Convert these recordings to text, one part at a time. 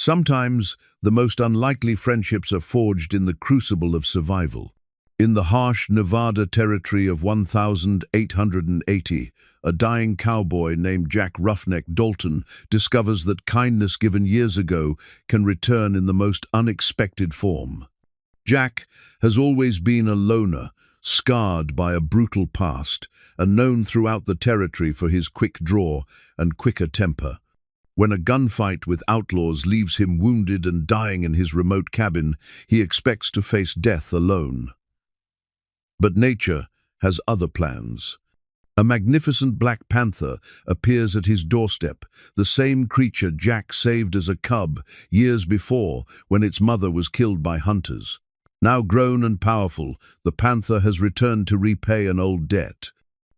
Sometimes, the most unlikely friendships are forged in the crucible of survival. In the harsh Nevada territory of 1880, a dying cowboy named Jack "Roughneck" Dalton discovers that kindness given years ago can return in the most unexpected form. Jack has always been a loner, scarred by a brutal past, and known throughout the territory for his quick draw and quicker temper. When a gunfight with outlaws leaves him wounded and dying in his remote cabin, he expects to face death alone. But nature has other plans. A magnificent black panther appears at his doorstep, the same creature Jack saved as a cub years before when its mother was killed by hunters. Now grown and powerful, the panther has returned to repay an old debt.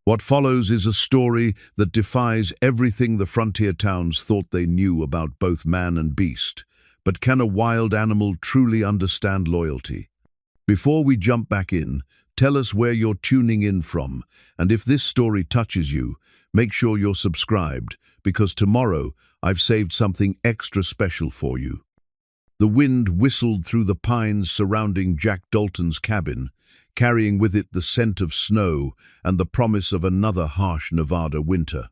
What follows is a story that defies everything the frontier towns thought they knew about both man and beast. But can a wild animal truly understand loyalty? Before we jump back in, tell us where you're tuning in from, and if this story touches you, make sure you're subscribed, because tomorrow I've saved something extra special for you. The wind whistled through the pines surrounding Jack Dalton's cabin, carrying with it the scent of snow and the promise of another harsh Nevada winter.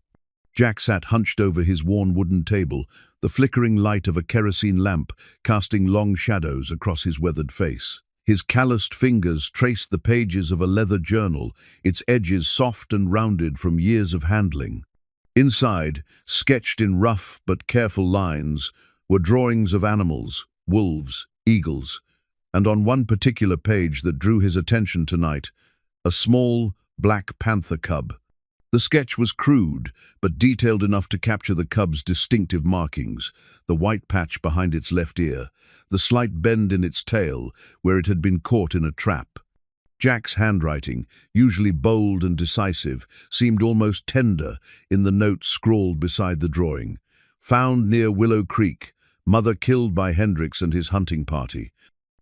Jack sat hunched over his worn wooden table, the flickering light of a kerosene lamp casting long shadows across his weathered face. His calloused fingers traced the pages of a leather journal, its edges soft and rounded from years of handling. Inside, sketched in rough but careful lines, were drawings of animals, wolves, eagles, and on one particular page that drew his attention tonight, a small, black panther cub. The sketch was crude, but detailed enough to capture the cub's distinctive markings: the white patch behind its left ear, the slight bend in its tail where it had been caught in a trap. Jack's handwriting, usually bold and decisive, seemed almost tender in the note scrawled beside the drawing. Found near Willow Creek, mother killed by Hendricks and his hunting party.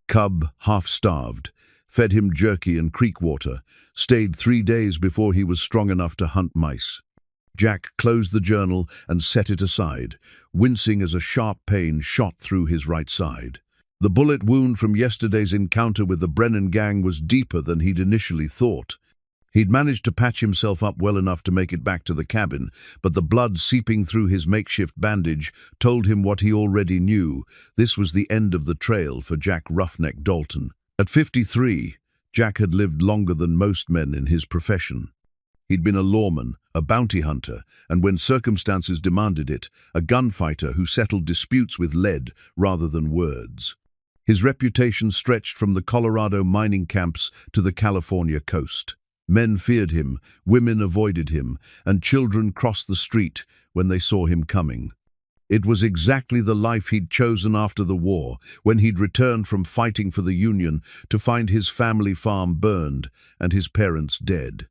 Cub, half-starved, fed him jerky and creek water, stayed 3 days before he was strong enough to hunt mice. Jack closed the journal and set it aside, wincing as a sharp pain shot through his right side. The bullet wound from yesterday's encounter with the Brennan gang was deeper than he'd initially thought. He'd managed to patch himself up well enough to make it back to the cabin, but the blood seeping through his makeshift bandage told him what he already knew. This was the end of the trail for Jack "Roughneck" Dalton. At 53, Jack had lived longer than most men in his profession. He'd been a lawman, a bounty hunter, and when circumstances demanded it, a gunfighter who settled disputes with lead rather than words. His reputation stretched from the Colorado mining camps to the California coast. Men feared him, women avoided him, and children crossed the street when they saw him coming. It was exactly the life he'd chosen after the war, when he'd returned from fighting for the Union to find his family farm burned and his parents dead.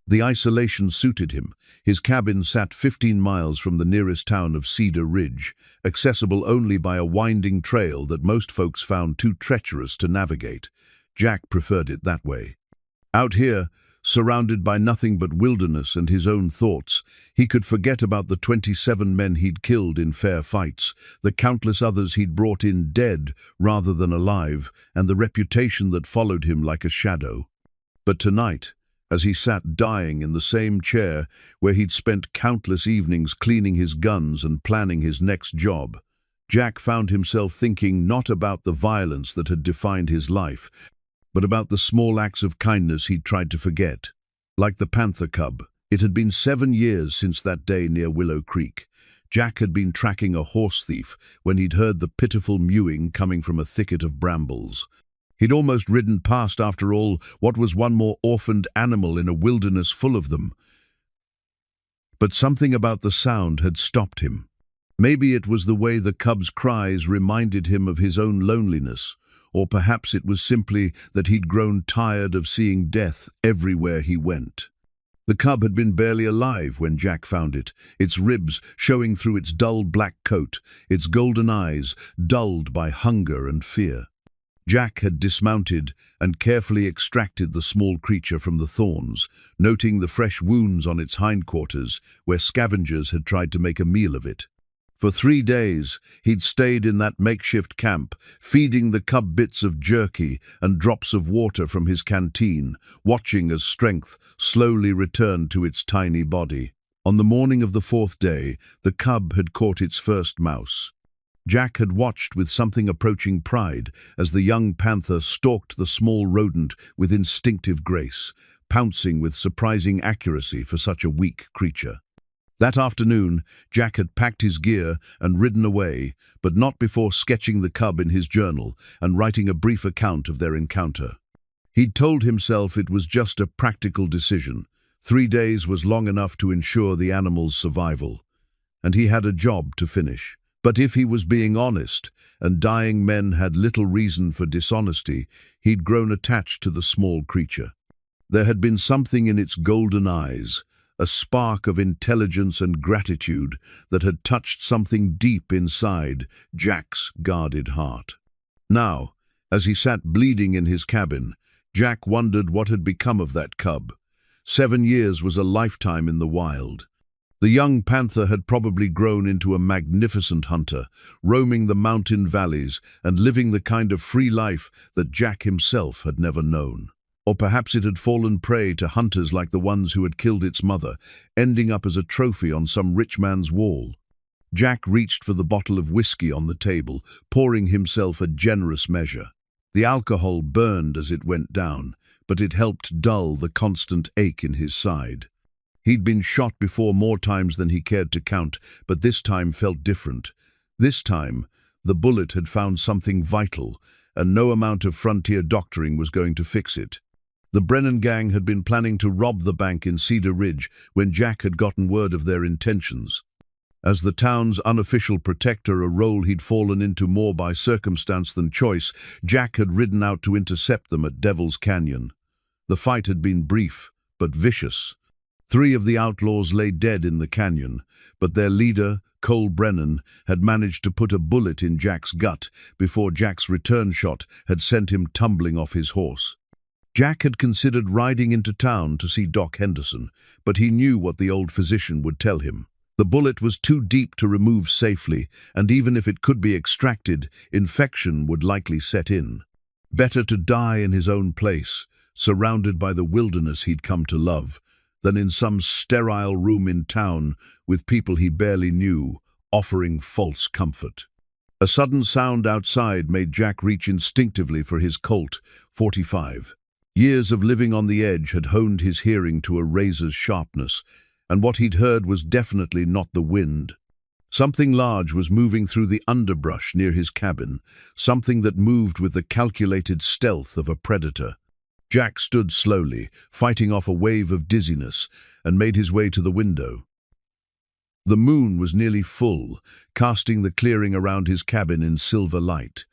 The isolation suited him. His cabin sat 15 miles from the nearest town of Cedar Ridge, accessible only by a winding trail that most folks found too treacherous to navigate. Jack preferred it that way. Out here, surrounded by nothing but wilderness and his own thoughts, he could forget about the 27 men he'd killed in fair fights, the countless others he'd brought in dead rather than alive, and the reputation that followed him like a shadow. But tonight, as he sat dying in the same chair where he'd spent countless evenings cleaning his guns and planning his next job, Jack found himself thinking not about the violence that had defined his life, but about the small acts of kindness he'd tried to forget. Like the panther cub, it had been 7 years since that day near Willow Creek. Jack had been tracking a horse thief when he'd heard the pitiful mewing coming from a thicket of brambles. He'd almost ridden past, after all, what was one more orphaned animal in a wilderness full of them. But something about the sound had stopped him. Maybe it was the way the cub's cries reminded him of his own loneliness, or perhaps it was simply that he'd grown tired of seeing death everywhere he went. The cub had been barely alive when Jack found it, its ribs showing through its dull black coat, its golden eyes dulled by hunger and fear. Jack had dismounted and carefully extracted the small creature from the thorns, noting the fresh wounds on its hindquarters where scavengers had tried to make a meal of it. For 3 days, he'd stayed in that makeshift camp, feeding the cub bits of jerky and drops of water from his canteen, watching as strength slowly returned to its tiny body. On the morning of the 4th day, the cub had caught its first mouse. Jack had watched with something approaching pride as the young panther stalked the small rodent with instinctive grace, pouncing with surprising accuracy for such a weak creature. That afternoon, Jack had packed his gear and ridden away, but not before sketching the cub in his journal and writing a brief account of their encounter. He'd told himself it was just a practical decision. 3 days was long enough to ensure the animal's survival, and he had a job to finish. But if he was being honest, and dying men had little reason for dishonesty, he'd grown attached to the small creature. There had been something in its golden eyes, a spark of intelligence and gratitude that had touched something deep inside Jack's guarded heart. Now, as he sat bleeding in his cabin, Jack wondered what had become of that cub. 7 years was a lifetime in the wild. The young panther had probably grown into a magnificent hunter, roaming the mountain valleys and living the kind of free life that Jack himself had never known. Or perhaps it had fallen prey to hunters like the ones who had killed its mother, ending up as a trophy on some rich man's wall. Jack reached for the bottle of whiskey on the table, pouring himself a generous measure. The alcohol burned as it went down, but it helped dull the constant ache in his side. He'd been shot before more times than he cared to count, but this time felt different. This time, the bullet had found something vital, and no amount of frontier doctoring was going to fix it. The Brennan gang had been planning to rob the bank in Cedar Ridge when Jack had gotten word of their intentions. As the town's unofficial protector, a role he'd fallen into more by circumstance than choice, Jack had ridden out to intercept them at Devil's Canyon. The fight had been brief, but vicious. 3 of the outlaws lay dead in the canyon, but their leader, Cole Brennan, had managed to put a bullet in Jack's gut before Jack's return shot had sent him tumbling off his horse. Jack had considered riding into town to see Doc Henderson, but he knew what the old physician would tell him. The bullet was too deep to remove safely, and even if it could be extracted, infection would likely set in. Better to die in his own place, surrounded by the wilderness he'd come to love, than in some sterile room in town with people he barely knew, offering false comfort. A sudden sound outside made Jack reach instinctively for his Colt .45. Years of living on the edge had honed his hearing to a razor's sharpness, and what he'd heard was definitely not the wind. Something large was moving through the underbrush near his cabin, something that moved with the calculated stealth of a predator. Jack stood slowly, fighting off a wave of dizziness, and made his way to the window. The moon was nearly full, casting the clearing around his cabin in silver light.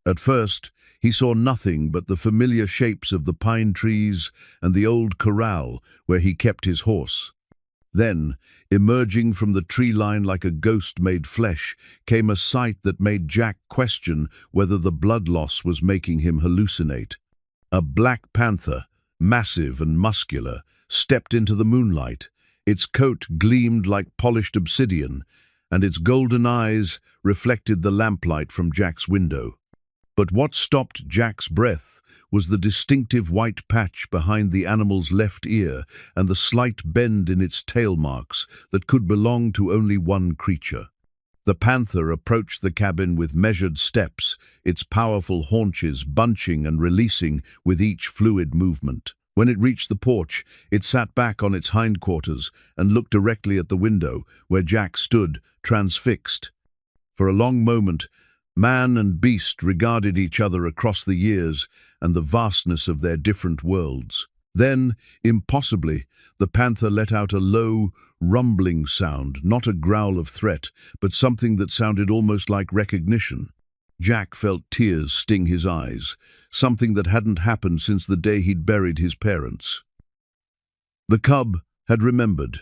At first, he saw nothing but the familiar shapes of the pine trees and the old corral where he kept his horse. Then, emerging from the tree line like a ghost made flesh, came a sight that made Jack question whether the blood loss was making him hallucinate. A black panther, massive and muscular, stepped into the moonlight. Its coat gleamed like polished obsidian, and its golden eyes reflected the lamplight from Jack's window. But what stopped Jack's breath was the distinctive white patch behind the animal's left ear and the slight bend in its tail marks that could belong to only one creature. The panther approached the cabin with measured steps, its powerful haunches bunching and releasing with each fluid movement. When it reached the porch, it sat back on its hindquarters and looked directly at the window, where Jack stood, transfixed. For a long moment, man and beast regarded each other across the years and the vastness of their different worlds. Then, impossibly, the panther let out a low, rumbling sound, not a growl of threat, but something that sounded almost like recognition. Jack felt tears sting his eyes, something that hadn't happened since the day he'd buried his parents. The cub had remembered.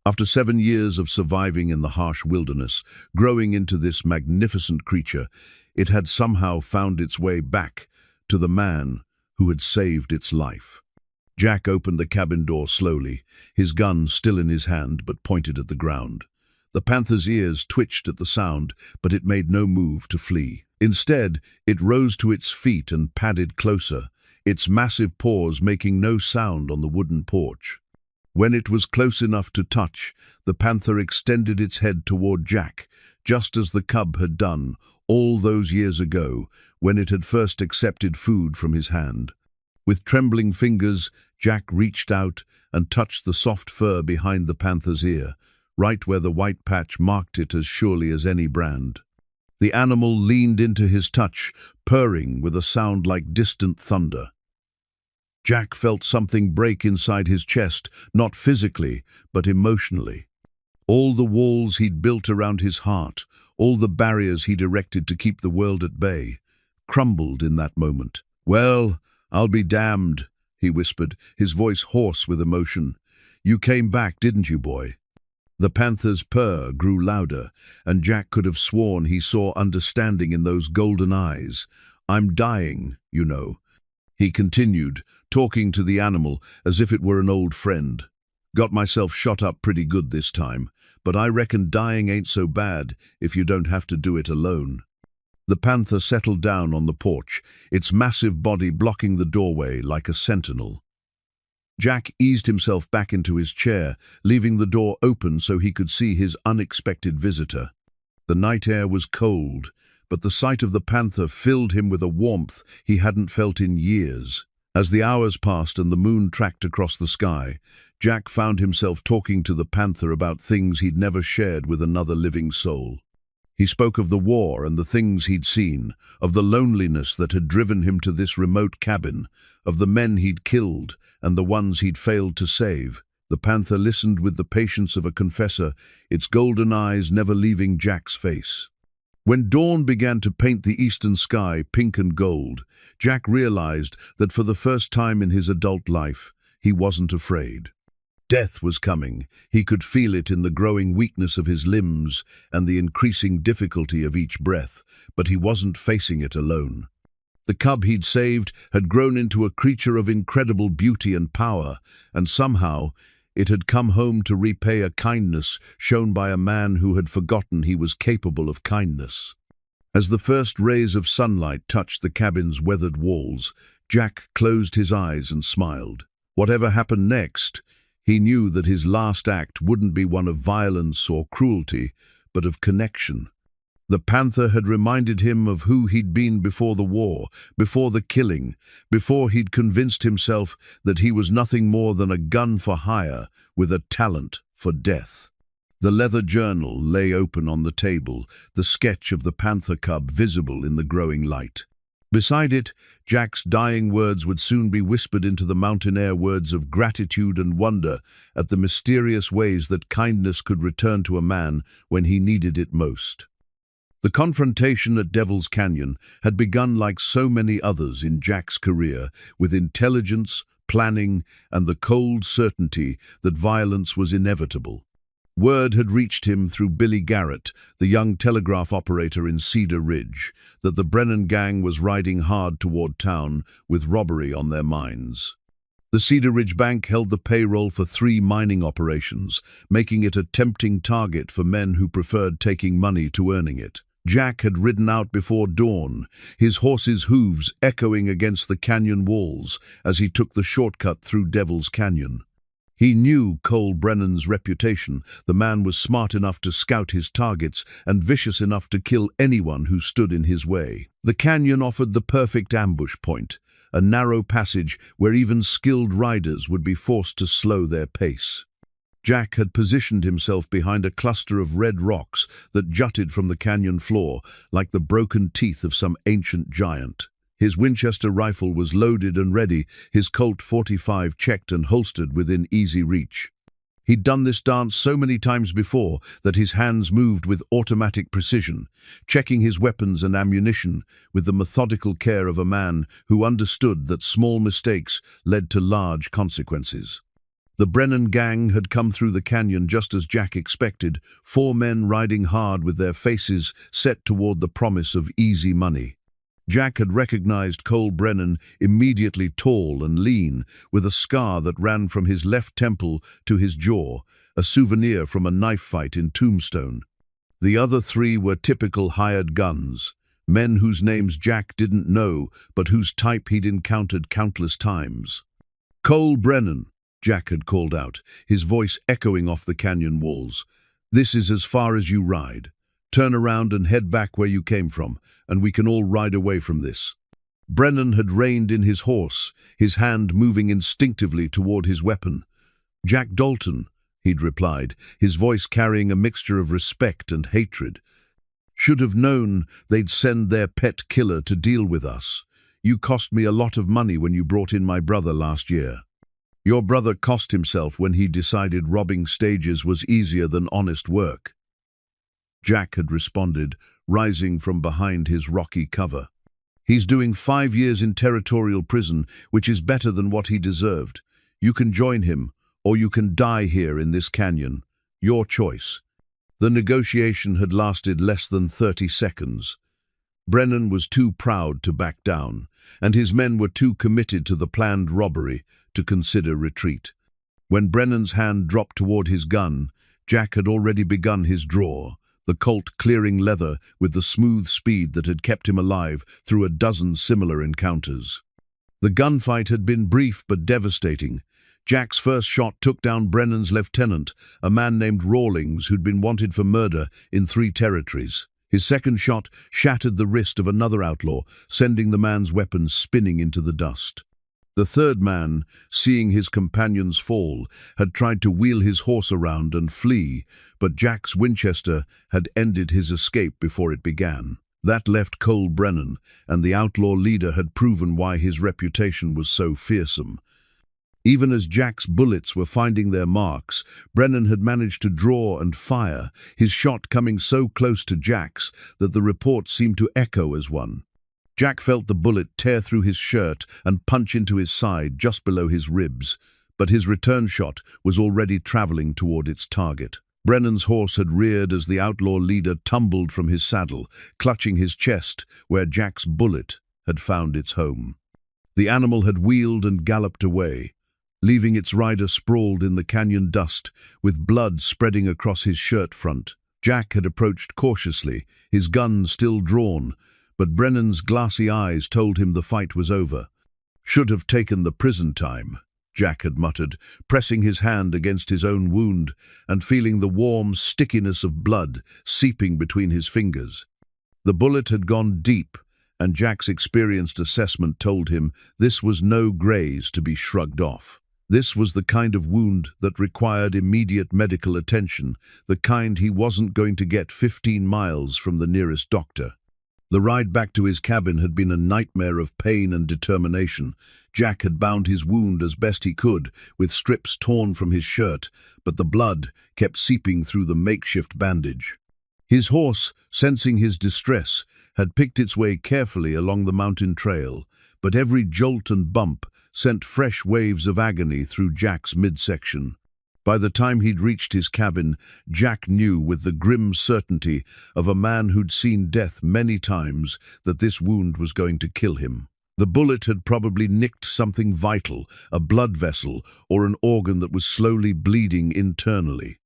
After 7 years of surviving in the harsh wilderness, growing into this magnificent creature, it had somehow found its way back to the man who had saved its life. Jack opened the cabin door slowly, his gun still in his hand but pointed at the ground. The panther's ears twitched at the sound, but it made no move to flee. Instead, it rose to its feet and padded closer, its massive paws making no sound on the wooden porch. When it was close enough to touch, the panther extended its head toward Jack, just as the cub had done all those years ago when it had first accepted food from his hand. With trembling fingers, Jack reached out and touched the soft fur behind the panther's ear, right where the white patch marked it as surely as any brand. The animal leaned into his touch, purring with a sound like distant thunder. Jack felt something break inside his chest, not physically, but emotionally. All the walls he'd built around his heart, all the barriers he'd erected to keep the world at bay, crumbled in that moment. "Well, I'll be damned," he whispered, his voice hoarse with emotion. "You came back, didn't you, boy?" The panther's purr grew louder, and Jack could have sworn he saw understanding in those golden eyes. "I'm dying, you know," he continued, talking to the animal as if it were an old friend. "Got myself shot up pretty good this time, but I reckon dying ain't so bad if you don't have to do it alone." The panther settled down on the porch, its massive body blocking the doorway like a sentinel. Jack eased himself back into his chair, leaving the door open so he could see his unexpected visitor. The night air was cold, but the sight of the panther filled him with a warmth he hadn't felt in years. As the hours passed and the moon tracked across the sky, Jack found himself talking to the panther about things he'd never shared with another living soul. He spoke of the war and the things he'd seen, of the loneliness that had driven him to this remote cabin, of the men he'd killed and the ones he'd failed to save. The panther listened with the patience of a confessor, its golden eyes never leaving Jack's face. When dawn began to paint the eastern sky pink and gold, Jack realized that for the first time in his adult life, he wasn't afraid. Death was coming. He could feel it in the growing weakness of his limbs and the increasing difficulty of each breath, but he wasn't facing it alone. The cub he'd saved had grown into a creature of incredible beauty and power, and somehow it had come home to repay a kindness shown by a man who had forgotten he was capable of kindness. As the first rays of sunlight touched the cabin's weathered walls, Jack closed his eyes and smiled. Whatever happened next, he knew that his last act wouldn't be one of violence or cruelty, but of connection. The panther had reminded him of who he'd been before the war, before the killing, before he'd convinced himself that he was nothing more than a gun for hire with a talent for death. The leather journal lay open on the table, the sketch of the panther cub visible in the growing light. Beside it, Jack's dying words would soon be whispered into the mountain air, words of gratitude and wonder at the mysterious ways that kindness could return to a man when he needed it most. The confrontation at Devil's Canyon had begun like so many others in Jack's career, with intelligence, planning, and the cold certainty that violence was inevitable. Word had reached him through Billy Garrett, the young telegraph operator in Cedar Ridge, that the Brennan gang was riding hard toward town with robbery on their minds. The Cedar Ridge Bank held the payroll for 3 mining operations, making it a tempting target for men who preferred taking money to earning it. Jack had ridden out before dawn, his horse's hooves echoing against the canyon walls as he took the shortcut through Devil's Canyon. He knew Cole Brennan's reputation. The man was smart enough to scout his targets and vicious enough to kill anyone who stood in his way. The canyon offered the perfect ambush point, a narrow passage where even skilled riders would be forced to slow their pace. Jack had positioned himself behind a cluster of red rocks that jutted from the canyon floor like the broken teeth of some ancient giant. His Winchester rifle was loaded and ready, his Colt .45 checked and holstered within easy reach. He'd done this dance so many times before that his hands moved with automatic precision, checking his weapons and ammunition with the methodical care of a man who understood that small mistakes led to large consequences. The Brennan gang had come through the canyon just as Jack expected, 4 men riding hard with their faces set toward the promise of easy money. Jack had recognized Cole Brennan, immediately tall and lean, with a scar that ran from his left temple to his jaw, a souvenir from a knife fight in Tombstone. The other three were typical hired guns, men whose names Jack didn't know, but whose type he'd encountered countless times. "Cole Brennan," Jack had called out, his voice echoing off the canyon walls. "This is as far as you ride. Turn around and head back where you came from, and we can all ride away from this." Brennan had reined in his horse, his hand moving instinctively toward his weapon. "Jack Dalton," he'd replied, his voice carrying a mixture of respect and hatred. "Should have known they'd send their pet killer to deal with us. You cost me a lot of money when you brought in my brother last year." "Your brother cost himself when he decided robbing stages was easier than honest work," Jack had responded, rising from behind his rocky cover. "He's doing 5 years in territorial prison, which is better than what he deserved. You can join him, or you can die here in this canyon. Your choice." The negotiation had lasted less than 30 seconds. Brennan was too proud to back down, and his men were too committed to the planned robbery to consider retreat. When Brennan's hand dropped toward his gun, Jack had already begun his draw, the Colt clearing leather with the smooth speed that had kept him alive through a dozen similar encounters. The gunfight had been brief but devastating. Jack's first shot took down Brennan's lieutenant, a man named Rawlings who'd been wanted for murder in 3 territories. His second shot shattered the wrist of another outlaw, sending the man's weapon spinning into the dust. The third man, seeing his companions fall, had tried to wheel his horse around and flee, but Jack's Winchester had ended his escape before it began. That left Cole Brennan, and the outlaw leader had proven why his reputation was so fearsome. Even as Jack's bullets were finding their marks, Brennan had managed to draw and fire, his shot coming so close to Jack's that the report seemed to echo as one. Jack felt the bullet tear through his shirt and punch into his side just below his ribs, but his return shot was already traveling toward its target. Brennan's horse had reared as the outlaw leader tumbled from his saddle, clutching his chest where Jack's bullet had found its home. The animal had wheeled and galloped away, leaving its rider sprawled in the canyon dust, with blood spreading across his shirt front. Jack had approached cautiously, his gun still drawn, but Brennan's glassy eyes told him the fight was over. "Should have taken the prison time," Jack had muttered, pressing his hand against his own wound and feeling the warm stickiness of blood seeping between his fingers. The bullet had gone deep, and Jack's experienced assessment told him this was no graze to be shrugged off. This was the kind of wound that required immediate medical attention, the kind he wasn't going to get 15 miles from the nearest doctor. The ride back to his cabin had been a nightmare of pain and determination. Jack had bound his wound as best he could, with strips torn from his shirt, but the blood kept seeping through the makeshift bandage. His horse, sensing his distress, had picked its way carefully along the mountain trail, but every jolt and bump sent fresh waves of agony through Jack's midsection. By the time he'd reached his cabin, Jack knew with the grim certainty of a man who'd seen death many times that this wound was going to kill him. The bullet had probably nicked something vital, a blood vessel or an organ that was slowly bleeding internally.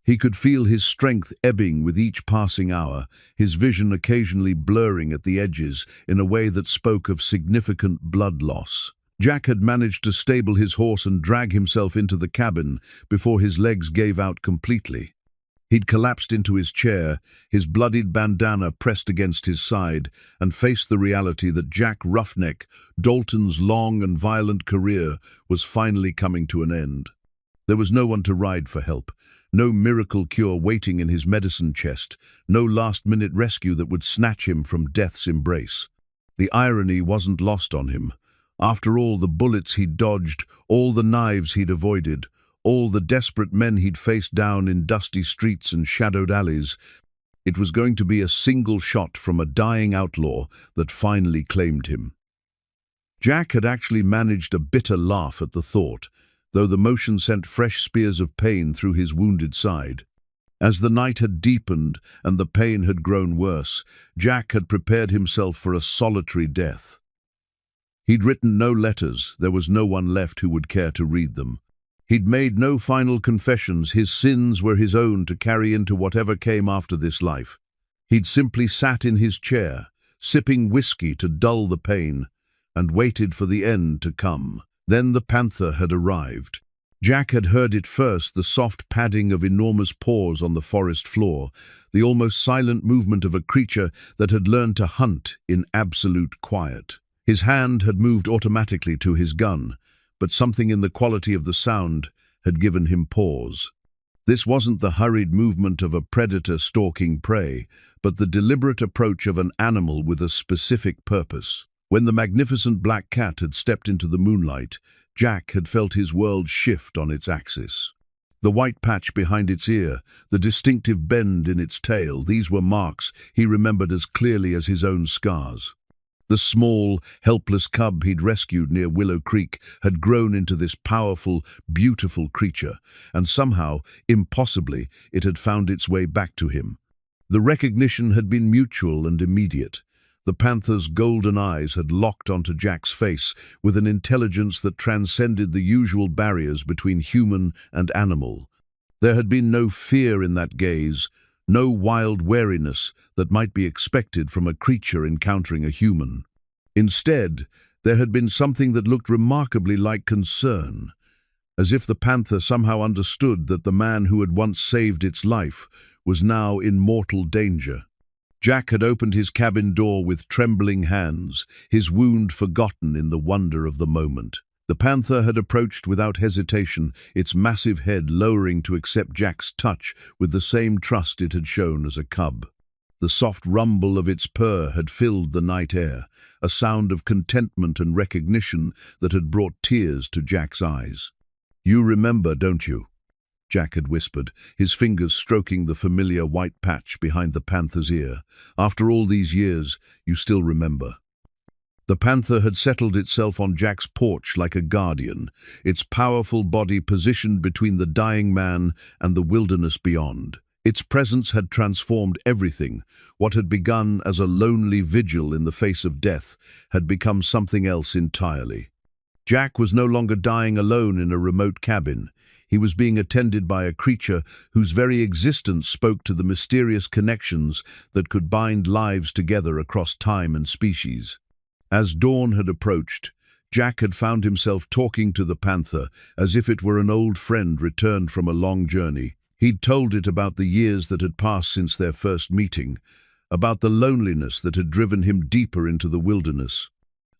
He could feel his strength ebbing with each passing hour, his vision occasionally blurring at the edges in a way that spoke of significant blood loss. Jack had managed to stable his horse and drag himself into the cabin before his legs gave out completely. He'd collapsed into his chair, his bloodied bandana pressed against his side, and faced the reality that Jack Roughneck, Dalton's long and violent career, was finally coming to an end. There was no one to ride for help, no miracle cure waiting in his medicine chest, no last-minute rescue that would snatch him from death's embrace. The irony wasn't lost on him. After all the bullets he'd dodged, all the knives he'd avoided, all the desperate men he'd faced down in dusty streets and shadowed alleys, it was going to be a single shot from a dying outlaw that finally claimed him. Jack had actually managed a bitter laugh at the thought, though the motion sent fresh spears of pain through his wounded side. As the night had deepened and the pain had grown worse, Jack had prepared himself for a solitary death. He'd written no letters, there was no one left who would care to read them. He'd made no final confessions, his sins were his own to carry into whatever came after this life. He'd simply sat in his chair, sipping whiskey to dull the pain, and waited for the end to come. Then the panther had arrived. Jack had heard it first, the soft padding of enormous paws on the forest floor, the almost silent movement of a creature that had learned to hunt in absolute quiet. His hand had moved automatically to his gun, but something in the quality of the sound had given him pause. This wasn't the hurried movement of a predator stalking prey, but the deliberate approach of an animal with a specific purpose. When the magnificent black cat had stepped into the moonlight, Jack had felt his world shift on its axis. The white patch behind its ear, the distinctive bend in its tail, these were marks he remembered as clearly as his own scars. The small, helpless cub he'd rescued near Willow Creek had grown into this powerful, beautiful creature, and somehow, impossibly, it had found its way back to him. The recognition had been mutual and immediate. The panther's golden eyes had locked onto Jack's face with an intelligence that transcended the usual barriers between human and animal. There had been no fear in that gaze, no wild wariness that might be expected from a creature encountering a human. Instead, there had been something that looked remarkably like concern, as if the panther somehow understood that the man who had once saved its life was now in mortal danger. Jack had opened his cabin door with trembling hands, his wound forgotten in the wonder of the moment. The panther had approached without hesitation, its massive head lowering to accept Jack's touch with the same trust it had shown as a cub. The soft rumble of its purr had filled the night air, a sound of contentment and recognition that had brought tears to Jack's eyes. "You remember, don't you?" Jack had whispered, his fingers stroking the familiar white patch behind the panther's ear. "After all these years, you still remember." The panther had settled itself on Jack's porch like a guardian, its powerful body positioned between the dying man and the wilderness beyond. Its presence had transformed everything. What had begun as a lonely vigil in the face of death had become something else entirely. Jack was no longer dying alone in a remote cabin. He was being attended by a creature whose very existence spoke to the mysterious connections that could bind lives together across time and species. As dawn had approached, Jack had found himself talking to the panther as if it were an old friend returned from a long journey. He'd told it about the years that had passed since their first meeting, about the loneliness that had driven him deeper into the wilderness,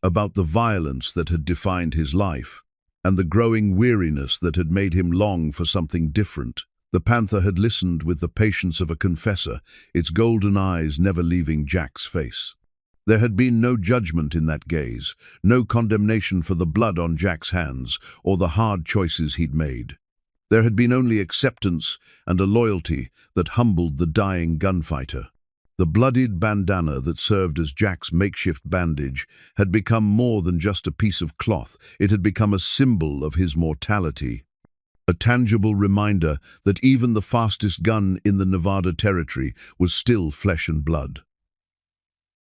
about the violence that had defined his life, and the growing weariness that had made him long for something different. The panther had listened with the patience of a confessor, its golden eyes never leaving Jack's face. There had been no judgment in that gaze, no condemnation for the blood on Jack's hands or the hard choices he'd made. There had been only acceptance and a loyalty that humbled the dying gunfighter. The bloodied bandana that served as Jack's makeshift bandage had become more than just a piece of cloth. It had become a symbol of his mortality, a tangible reminder that even the fastest gun in the Nevada territory was still flesh and blood.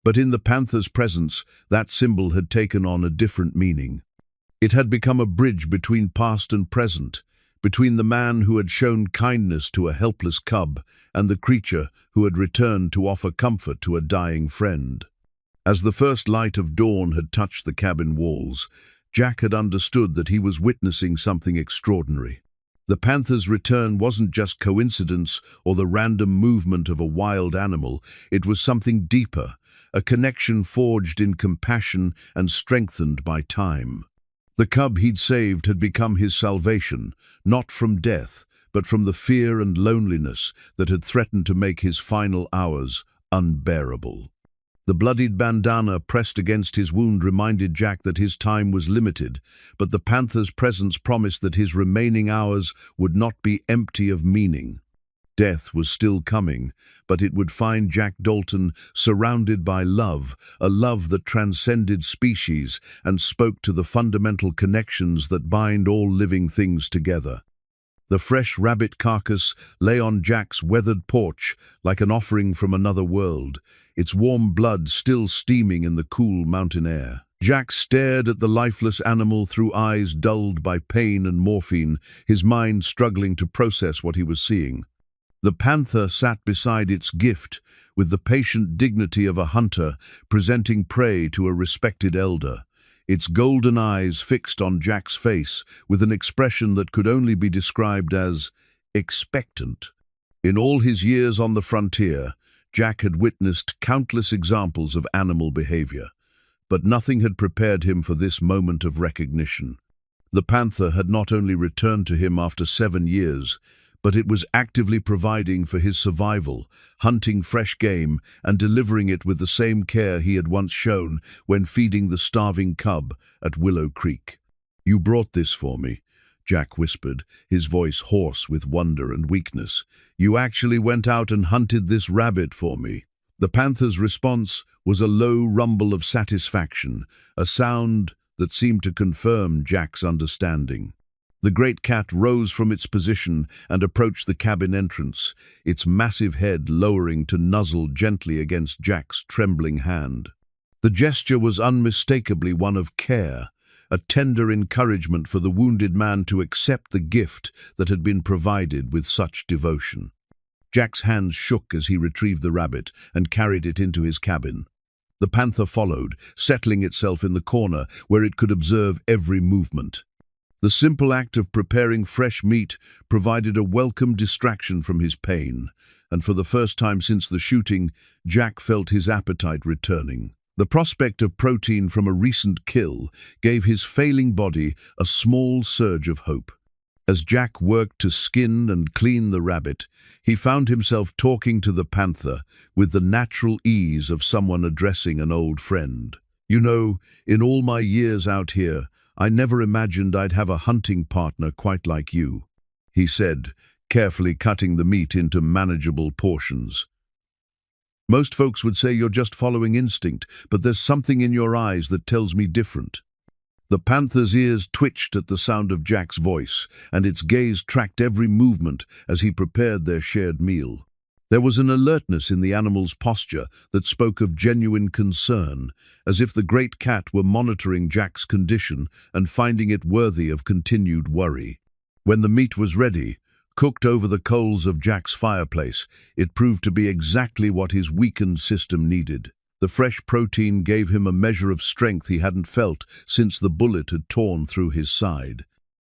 But in the panther's presence, that symbol had taken on a different meaning. It had become a bridge between past and present, between the man who had shown kindness to a helpless cub and the creature who had returned to offer comfort to a dying friend. As the first light of dawn had touched the cabin walls, Jack had understood that he was witnessing something extraordinary. The panther's return wasn't just coincidence or the random movement of a wild animal, it was something deeper, a connection forged in compassion and strengthened by time. The cub he'd saved had become his salvation, not from death, but from the fear and loneliness that had threatened to make his final hours unbearable. The bloodied bandana pressed against his wound reminded Jack that his time was limited, but the panther's presence promised that his remaining hours would not be empty of meaning. Death was still coming, but it would find Jack Dalton surrounded by love, a love that transcended species and spoke to the fundamental connections that bind all living things together. The fresh rabbit carcass lay on Jack's weathered porch like an offering from another world, its warm blood still steaming in the cool mountain air. Jack stared at the lifeless animal through eyes dulled by pain and morphine, his mind struggling to process what he was seeing. The panther sat beside its gift, with the patient dignity of a hunter presenting prey to a respected elder, its golden eyes fixed on Jack's face with an expression that could only be described as expectant. In all his years on the frontier, Jack had witnessed countless examples of animal behavior, but nothing had prepared him for this moment of recognition. The panther had not only returned to him after 7 years, but it was actively providing for his survival, hunting fresh game and delivering it with the same care he had once shown when feeding the starving cub at Willow Creek. "You brought this for me," Jack whispered, his voice hoarse with wonder and weakness. "You actually went out and hunted this rabbit for me." The panther's response was a low rumble of satisfaction, a sound that seemed to confirm Jack's understanding. The great cat rose from its position and approached the cabin entrance, its massive head lowering to nuzzle gently against Jack's trembling hand. The gesture was unmistakably one of care, a tender encouragement for the wounded man to accept the gift that had been provided with such devotion. Jack's hands shook as he retrieved the rabbit and carried it into his cabin. The panther followed, settling itself in the corner where it could observe every movement. The simple act of preparing fresh meat provided a welcome distraction from his pain, and for the first time since the shooting, Jack felt his appetite returning. The prospect of protein from a recent kill gave his failing body a small surge of hope. As Jack worked to skin and clean the rabbit, he found himself talking to the panther with the natural ease of someone addressing an old friend. "You know, in all my years out here, I never imagined I'd have a hunting partner quite like you," he said, carefully cutting the meat into manageable portions. "Most folks would say you're just following instinct, but there's something in your eyes that tells me different." The panther's ears twitched at the sound of Jack's voice, and its gaze tracked every movement as he prepared their shared meal. There was an alertness in the animal's posture that spoke of genuine concern, as if the great cat were monitoring Jack's condition and finding it worthy of continued worry. When the meat was ready, cooked over the coals of Jack's fireplace, it proved to be exactly what his weakened system needed. The fresh protein gave him a measure of strength he hadn't felt since the bullet had torn through his side.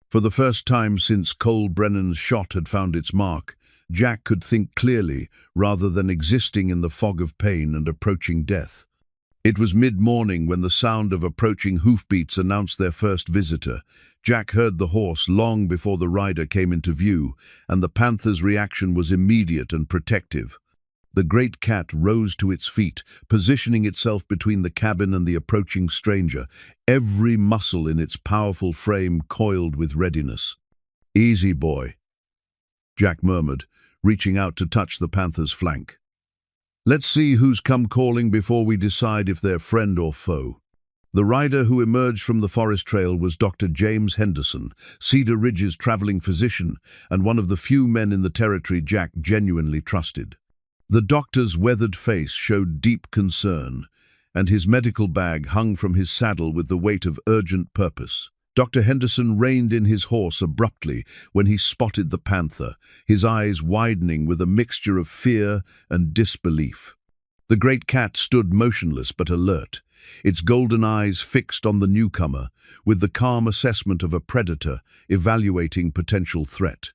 For the first time since Cole Brennan's shot had found its mark, Jack could think clearly rather than existing in the fog of pain and approaching death. It was mid-morning when the sound of approaching hoofbeats announced their first visitor. Jack heard the horse long before the rider came into view, and the panther's reaction was immediate and protective. The great cat rose to its feet, positioning itself between the cabin and the approaching stranger, every muscle in its powerful frame coiled with readiness. "Easy, boy," Jack murmured, reaching out to touch the panther's flank. "Let's see who's come calling before we decide if they're friend or foe." The rider who emerged from the forest trail was Dr. James Henderson, Cedar Ridge's traveling physician and one of the few men in the territory Jack genuinely trusted. The doctor's weathered face showed deep concern, and his medical bag hung from his saddle with the weight of urgent purpose. Dr. Henderson reined in his horse abruptly when he spotted the panther, his eyes widening with a mixture of fear and disbelief. The great cat stood motionless but alert, its golden eyes fixed on the newcomer, with the calm assessment of a predator evaluating potential threat.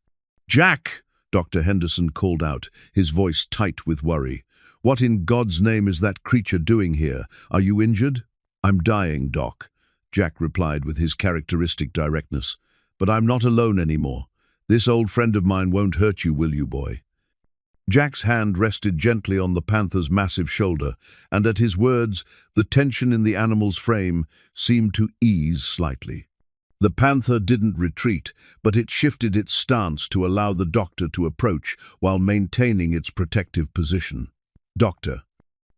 "Jack!" Dr. Henderson called out, his voice tight with worry. "What in God's name is that creature doing here? Are you injured?" "I'm dying, Doc," Jack replied with his characteristic directness. "But I'm not alone anymore. This old friend of mine won't hurt you, will you, boy?" Jack's hand rested gently on the panther's massive shoulder, and at his words, the tension in the animal's frame seemed to ease slightly. The panther didn't retreat, but it shifted its stance to allow the doctor to approach while maintaining its protective position. "Doctor."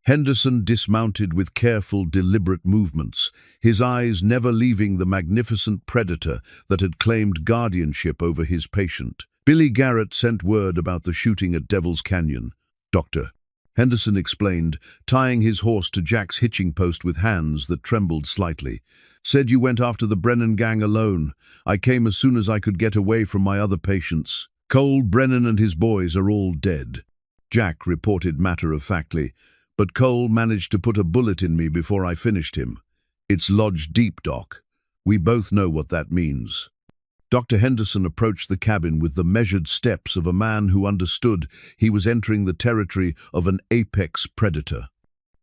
Henderson dismounted with careful, deliberate movements, his eyes never leaving the magnificent predator that had claimed guardianship over his patient. Billy Garrett sent word about the shooting at Devil's Canyon. Dr. Henderson explained, tying his horse to Jack's hitching post with hands that trembled slightly. Said you went after the Brennan gang alone. I came as soon as I could get away from my other patients. Cole, Brennan and his boys are all dead. Jack reported matter-of-factly, but Cole managed to put a bullet in me before I finished him. It's lodged deep, Doc. We both know what that means. Dr. Henderson approached the cabin with the measured steps of a man who understood he was entering the territory of an apex predator.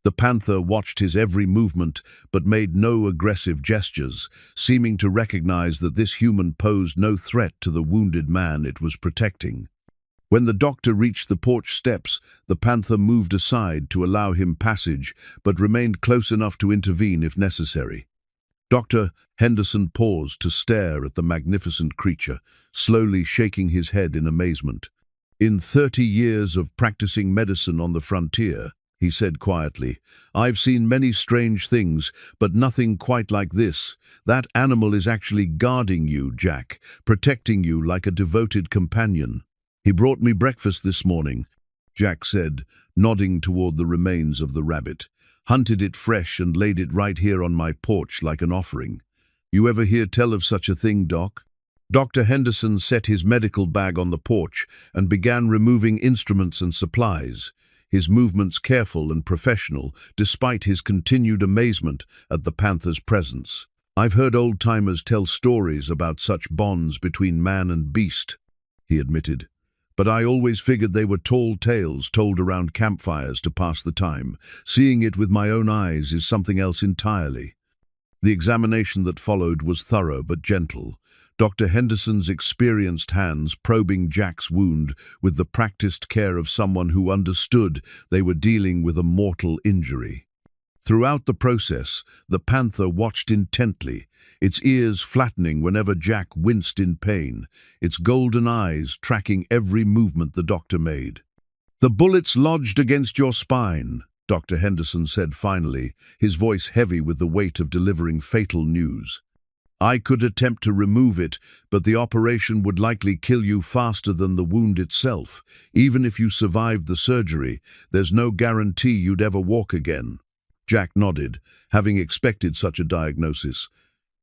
The Panther watched his every movement but made no aggressive gestures, seeming to recognize that this human posed no threat to the wounded man it was protecting. When the doctor reached the porch steps, the Panther moved aside to allow him passage, but remained close enough to intervene if necessary. Dr. Henderson paused to stare at the magnificent creature, slowly shaking his head in amazement. In 30 years of practicing medicine on the frontier, he said quietly, I've seen many strange things, but nothing quite like this. That animal is actually guarding you, Jack, protecting you like a devoted companion. He brought me breakfast this morning, Jack said, nodding toward the remains of the rabbit. Hunted it fresh and laid it right here on my porch like an offering. You ever hear tell of such a thing, Doc? Dr. Henderson set his medical bag on the porch and began removing instruments and supplies, his movements careful and professional despite his continued amazement at the Panther's presence. I've heard old-timers tell stories about such bonds between man and beast, he admitted. But I always figured they were tall tales told around campfires to pass the time. Seeing it with my own eyes is something else entirely. The examination that followed was thorough but gentle, Dr. Henderson's experienced hands probing Jack's wound with the practiced care of someone who understood they were dealing with a mortal injury. Throughout the process, the Panther watched intently, its ears flattening whenever Jack winced in pain, its golden eyes tracking every movement the doctor made. The bullet's lodged against your spine, Dr. Henderson said finally, his voice heavy with the weight of delivering fatal news. I could attempt to remove it, but the operation would likely kill you faster than the wound itself. Even if you survived the surgery, there's no guarantee you'd ever walk again. Jack nodded, having expected such a diagnosis.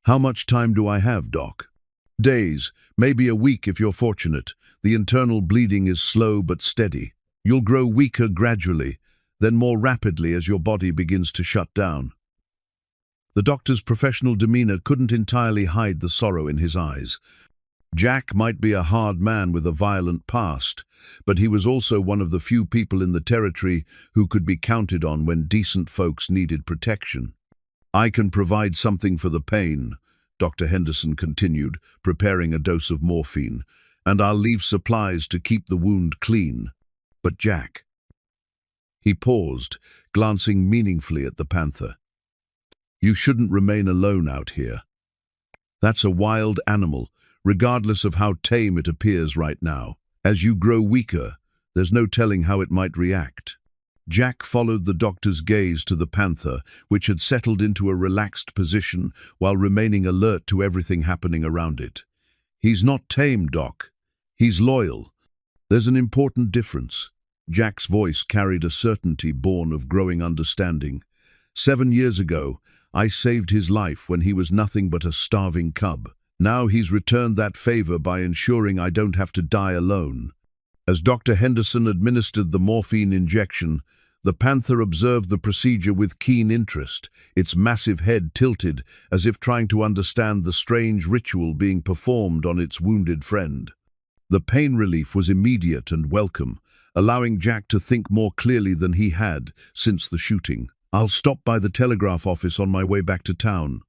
How much time do I have, Doc? Days, maybe a week if you're fortunate. The internal bleeding is slow but steady. You'll grow weaker gradually, then more rapidly as your body begins to shut down. The doctor's professional demeanor couldn't entirely hide the sorrow in his eyes. Jack might be a hard man with a violent past, but he was also one of the few people in the territory who could be counted on when decent folks needed protection. I can provide something for the pain, Dr. Henderson continued, preparing a dose of morphine, and I'll leave supplies to keep the wound clean. But Jack... He paused, glancing meaningfully at the Panther. You shouldn't remain alone out here. That's a wild animal, regardless of how tame it appears right now. As you grow weaker, there's no telling how it might react. Jack followed the doctor's gaze to the Panther, which had settled into a relaxed position while remaining alert to everything happening around it. He's not tame, Doc. He's loyal. There's an important difference. Jack's voice carried a certainty born of growing understanding. 7 years ago, I saved his life when he was nothing but a starving cub. Now he's returned that favor by ensuring I don't have to die alone. As Dr. Henderson administered the morphine injection, the Panther observed the procedure with keen interest, its massive head tilted as if trying to understand the strange ritual being performed on its wounded friend. The pain relief was immediate and welcome, allowing Jack to think more clearly than he had since the shooting. I'll stop by the telegraph office on my way back to town,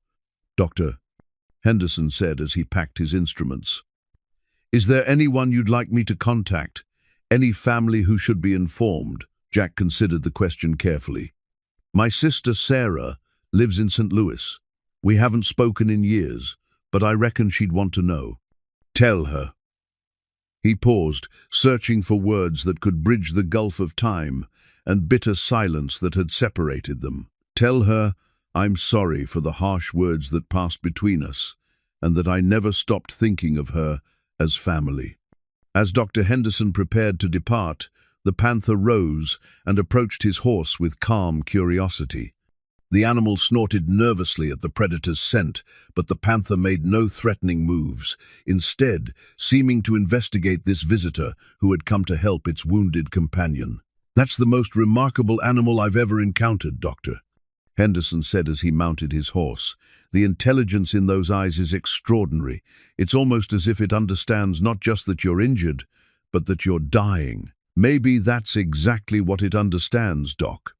Dr. Henderson said as he packed his instruments. Is there anyone you'd like me to contact? Any family who should be informed? Jack considered the question carefully. My sister Sarah lives in St. Louis. We haven't spoken in years, but I reckon she'd want to know. Tell her. He paused, searching for words that could bridge the gulf of time and bitter silence that had separated them. Tell her I'm sorry for the harsh words that passed between us, and that I never stopped thinking of her as family. As Dr. Henderson prepared to depart, the panther rose and approached his horse with calm curiosity. The animal snorted nervously at the predator's scent, but the panther made no threatening moves, instead seeming to investigate this visitor who had come to help its wounded companion. "That's the most remarkable animal I've ever encountered, Doctor," Henderson said as he mounted his horse. "The intelligence in those eyes is extraordinary. It's almost as if it understands not just that you're injured, but that you're dying." "Maybe that's exactly what it understands, Doc,"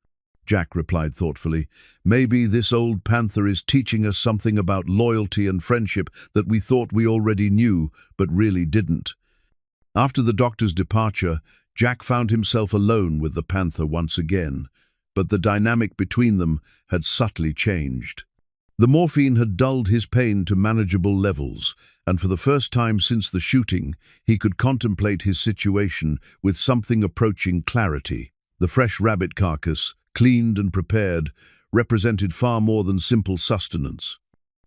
Jack replied thoughtfully. "Maybe this old panther is teaching us something about loyalty and friendship that we thought we already knew, but really didn't." After the doctor's departure, Jack found himself alone with the panther once again, but the dynamic between them had subtly changed. The morphine had dulled his pain to manageable levels, and for the first time since the shooting, he could contemplate his situation with something approaching clarity. The fresh rabbit carcass, cleaned and prepared, represented far more than simple sustenance.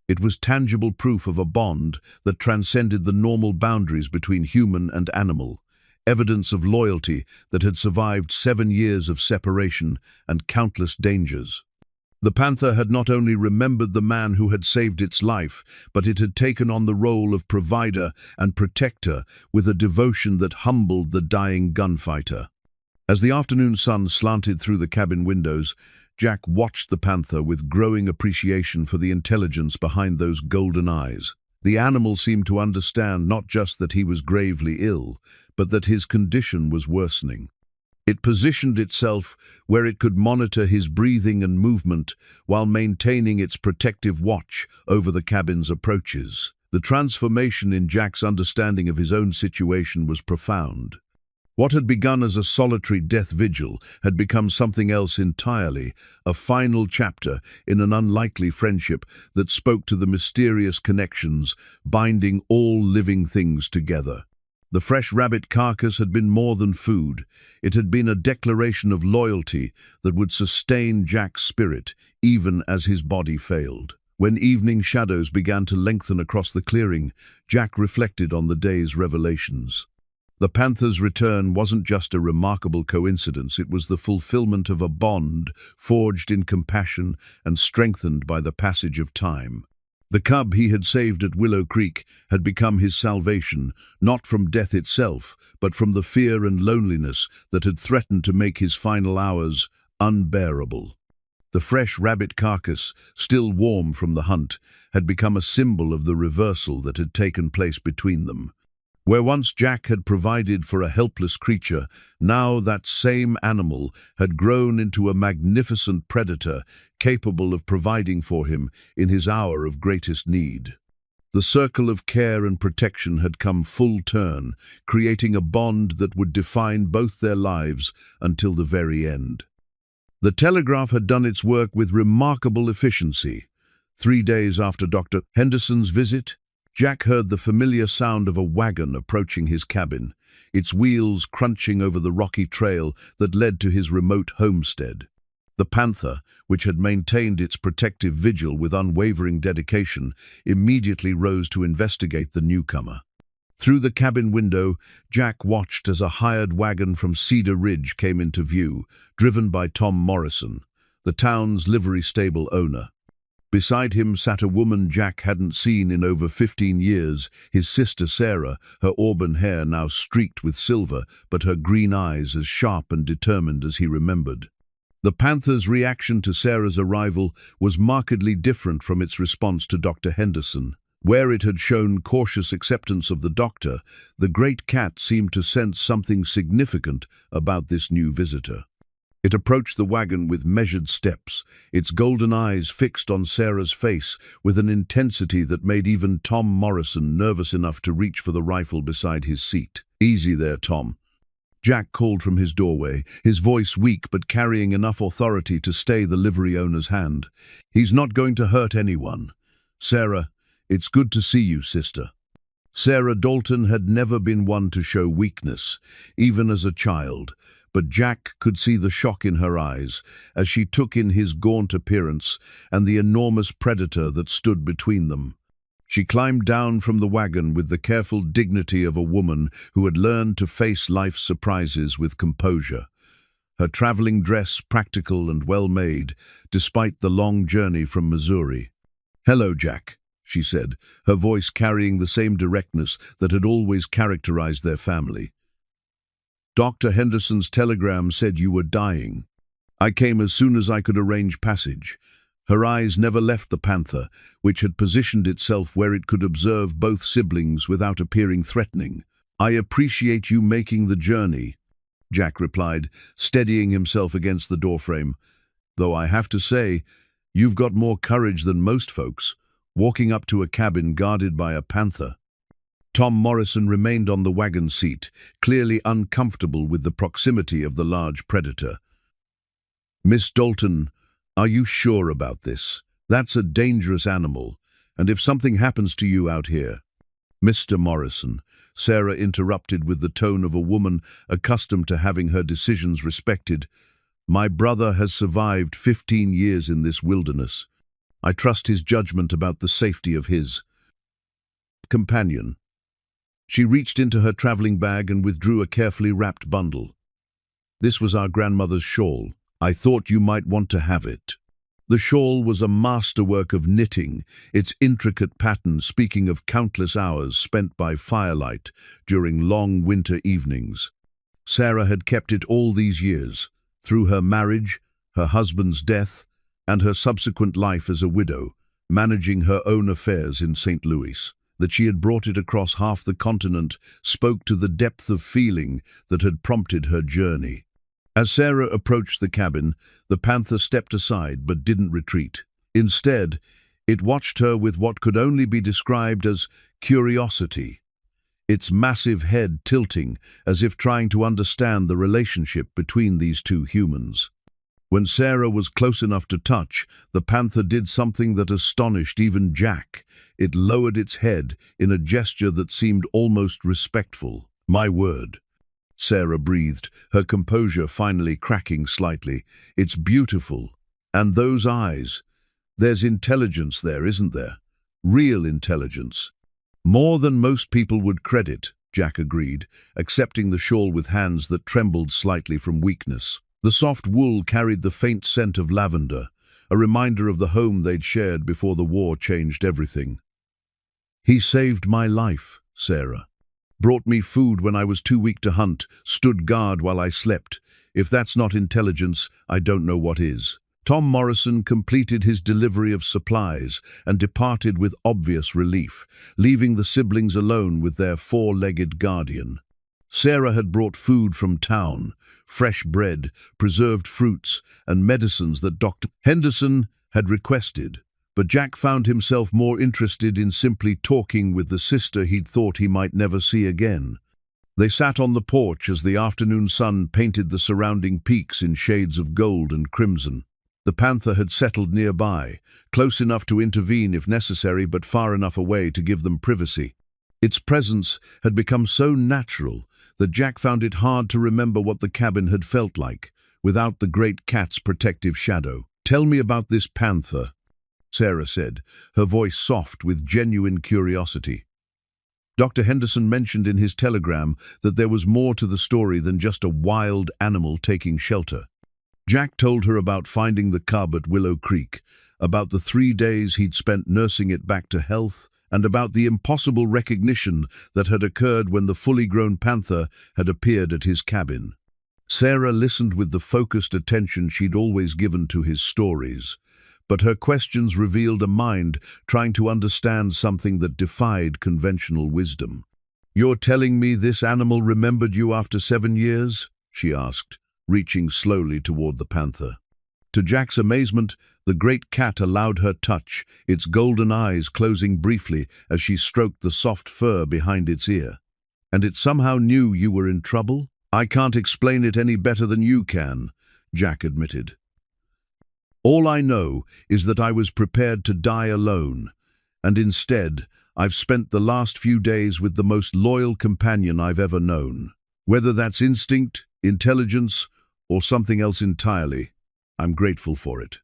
It was tangible proof of a bond that transcended the normal boundaries between human and animal, evidence of loyalty that had survived 7 years of separation and countless dangers. The panther had not only remembered the man who had saved its life, but it had taken on the role of provider and protector with a devotion that humbled the dying gunfighter. As the afternoon sun slanted through the cabin windows, Jack watched the panther with growing appreciation for the intelligence behind those golden eyes. The animal seemed to understand not just that he was gravely ill, but that his condition was worsening. It positioned itself where it could monitor his breathing and movement while maintaining its protective watch over the cabin's approaches. The transformation in Jack's understanding of his own situation was profound. What had begun as a solitary death vigil had become something else entirely, a final chapter in an unlikely friendship that spoke to the mysterious connections binding all living things together. The fresh rabbit carcass had been more than food. It had been a declaration of loyalty that would sustain Jack's spirit, even as his body failed. When evening shadows began to lengthen across the clearing, Jack reflected on the day's revelations. The panther's return wasn't just a remarkable coincidence, it was the fulfillment of a bond forged in compassion and strengthened by the passage of time. The cub he had saved at Willow Creek had become his salvation, not from death itself, but from the fear and loneliness that had threatened to make his final hours unbearable. The fresh rabbit carcass, still warm from the hunt, had become a symbol of the reversal that had taken place between them. Where once Jack had provided for a helpless creature, now that same animal had grown into a magnificent predator capable of providing for him in his hour of greatest need. The circle of care and protection had come full turn, creating a bond that would define both their lives until the very end. The telegraph had done its work with remarkable efficiency. 3 days after Dr. Henderson's visit, Jack heard the familiar sound of a wagon approaching his cabin, its wheels crunching over the rocky trail that led to his remote homestead. The panther, which had maintained its protective vigil with unwavering dedication, immediately rose to investigate the newcomer. Through the cabin window, Jack watched as a hired wagon from Cedar Ridge came into view, driven by Tom Morrison, the town's livery stable owner. Beside him sat a woman Jack hadn't seen in over 15 years, his sister Sarah, her auburn hair now streaked with silver, but her green eyes as sharp and determined as he remembered. The panther's reaction to Sarah's arrival was markedly different from its response to Dr. Henderson. Where it had shown cautious acceptance of the doctor, the great cat seemed to sense something significant about this new visitor. It approached the wagon with measured steps, its golden eyes fixed on Sarah's face with an intensity that made even Tom Morrison nervous enough to reach for the rifle beside his seat. "Easy there, Tom," Jack called from his doorway, his voice weak but carrying enough authority to stay the livery owner's hand. "He's not going to hurt anyone. Sarah, it's good to see you, sister." Sarah Dalton had never been one to show weakness, even as a child, but Jack could see the shock in her eyes as she took in his gaunt appearance and the enormous predator that stood between them. She climbed down from the wagon with the careful dignity of a woman who had learned to face life's surprises with composure. Her traveling dress practical and well-made, despite the long journey from Missouri. "Hello, Jack," she said, her voice carrying the same directness that had always characterized their family. "Dr. Henderson's telegram said you were dying. I came as soon as I could arrange passage." Her eyes never left the Panther, which had positioned itself where it could observe both siblings without appearing threatening. "I appreciate you making the journey," Jack replied, steadying himself against the doorframe. "Though I have to say, you've got more courage than most folks, walking up to a cabin guarded by a Panther." Tom Morrison remained on the wagon seat, clearly uncomfortable with the proximity of the large predator. "Miss Dalton, are you sure about this? That's a dangerous animal, and if something happens to you out here—" "Mr. Morrison," Sarah interrupted with the tone of a woman accustomed to having her decisions respected, "my brother has survived 15 years in this wilderness. I trust his judgment about the safety of his companion." She reached into her traveling bag and withdrew a carefully wrapped bundle. "This was our grandmother's shawl. I thought you might want to have it." The shawl was a masterwork of knitting, its intricate pattern speaking of countless hours spent by firelight during long winter evenings. Sarah had kept it all these years, through her marriage, her husband's death, and her subsequent life as a widow, managing her own affairs in St. Louis. That she had brought it across half the continent spoke to the depth of feeling that had prompted her journey. As Sarah approached the cabin, the Panther stepped aside but didn't retreat. Instead, it watched her with what could only be described as curiosity, its massive head tilting as if trying to understand the relationship between these two humans. When Sarah was close enough to touch, the Panther did something that astonished even Jack. It lowered its head in a gesture that seemed almost respectful. "My word," Sarah breathed, her composure finally cracking slightly. "It's beautiful. And those eyes. There's intelligence there, isn't there? Real intelligence." "More than most people would credit," Jack agreed, accepting the shawl with hands that trembled slightly from weakness. The soft wool carried the faint scent of lavender, a reminder of the home they'd shared before the war changed everything. "He saved my life," Sarah. "Brought me food when I was too weak to hunt, stood guard while I slept. If that's not intelligence, I don't know what is." Tom Morrison completed his delivery of supplies and departed with obvious relief, leaving the siblings alone with their four-legged guardian. Sarah had brought food from town, fresh bread, preserved fruits, and medicines that Dr. Henderson had requested, but Jack found himself more interested in simply talking with the sister he'd thought he might never see again. They sat on the porch as the afternoon sun painted the surrounding peaks in shades of gold and crimson. The Panther had settled nearby, close enough to intervene if necessary, but far enough away to give them privacy. Its presence had become so natural that Jack found it hard to remember what the cabin had felt like, without the great cat's protective shadow. "Tell me about this Panther," Sarah said, her voice soft with genuine curiosity. Dr. Henderson mentioned in his telegram that there was more to the story than just a wild animal taking shelter. Jack told her about finding the cub at Willow Creek, about the 3 days he'd spent nursing it back to health, and about the impossible recognition that had occurred when the fully grown Panther had appeared at his cabin. Sarah listened with the focused attention she'd always given to his stories, but her questions revealed a mind trying to understand something that defied conventional wisdom. "You're telling me this animal remembered you after 7 years?" she asked, reaching slowly toward the Panther. To Jack's amazement, the great cat allowed her touch, its golden eyes closing briefly as she stroked the soft fur behind its ear. "And it somehow knew you were in trouble?" "I can't explain it any better than you can," Jack admitted. "All I know is that I was prepared to die alone, and instead, I've spent the last few days with the most loyal companion I've ever known. Whether that's instinct, intelligence, or something else entirely, I'm grateful for it."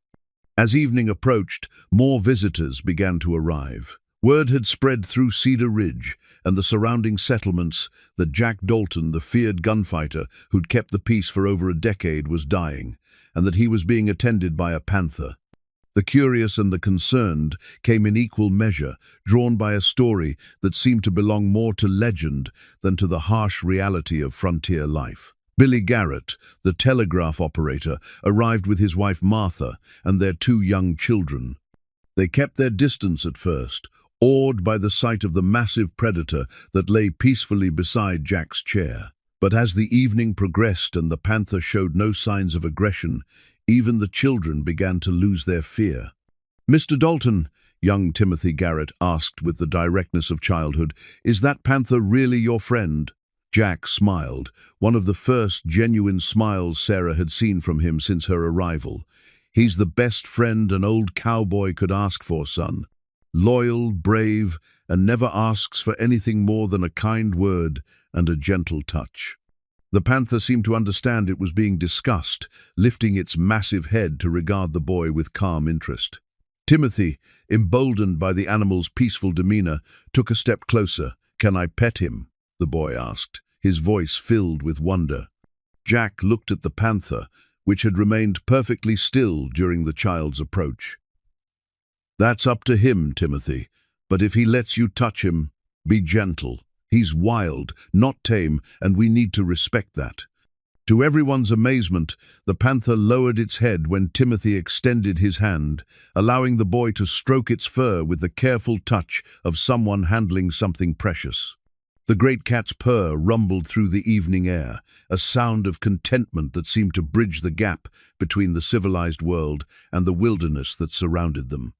As evening approached, more visitors began to arrive. Word had spread through Cedar Ridge and the surrounding settlements that Jack Dalton, the feared gunfighter who'd kept the peace for over a decade, was dying, and that he was being attended by a panther. The curious and the concerned came in equal measure, drawn by a story that seemed to belong more to legend than to the harsh reality of frontier life. Billy Garrett, the telegraph operator, arrived with his wife Martha and their 2 young children. They kept their distance at first, awed by the sight of the massive predator that lay peacefully beside Jack's chair. But as the evening progressed and the panther showed no signs of aggression, even the children began to lose their fear. "Mr. Dalton," young Timothy Garrett asked with the directness of childhood, "is that panther really your friend?" Jack smiled, one of the first genuine smiles Sarah had seen from him since her arrival. "He's the best friend an old cowboy could ask for, son. Loyal, brave, and never asks for anything more than a kind word and a gentle touch." The panther seemed to understand it was being discussed, lifting its massive head to regard the boy with calm interest. Timothy, emboldened by the animal's peaceful demeanor, took a step closer. "Can I pet him?" the boy asked, his voice filled with wonder. Jack looked at the panther, which had remained perfectly still during the child's approach. "That's up to him, Timothy, but if he lets you touch him, be gentle. He's wild, not tame, and we need to respect that." To everyone's amazement, the panther lowered its head when Timothy extended his hand, allowing the boy to stroke its fur with the careful touch of someone handling something precious. The great cat's purr rumbled through the evening air, a sound of contentment that seemed to bridge the gap between the civilized world and the wilderness that surrounded them.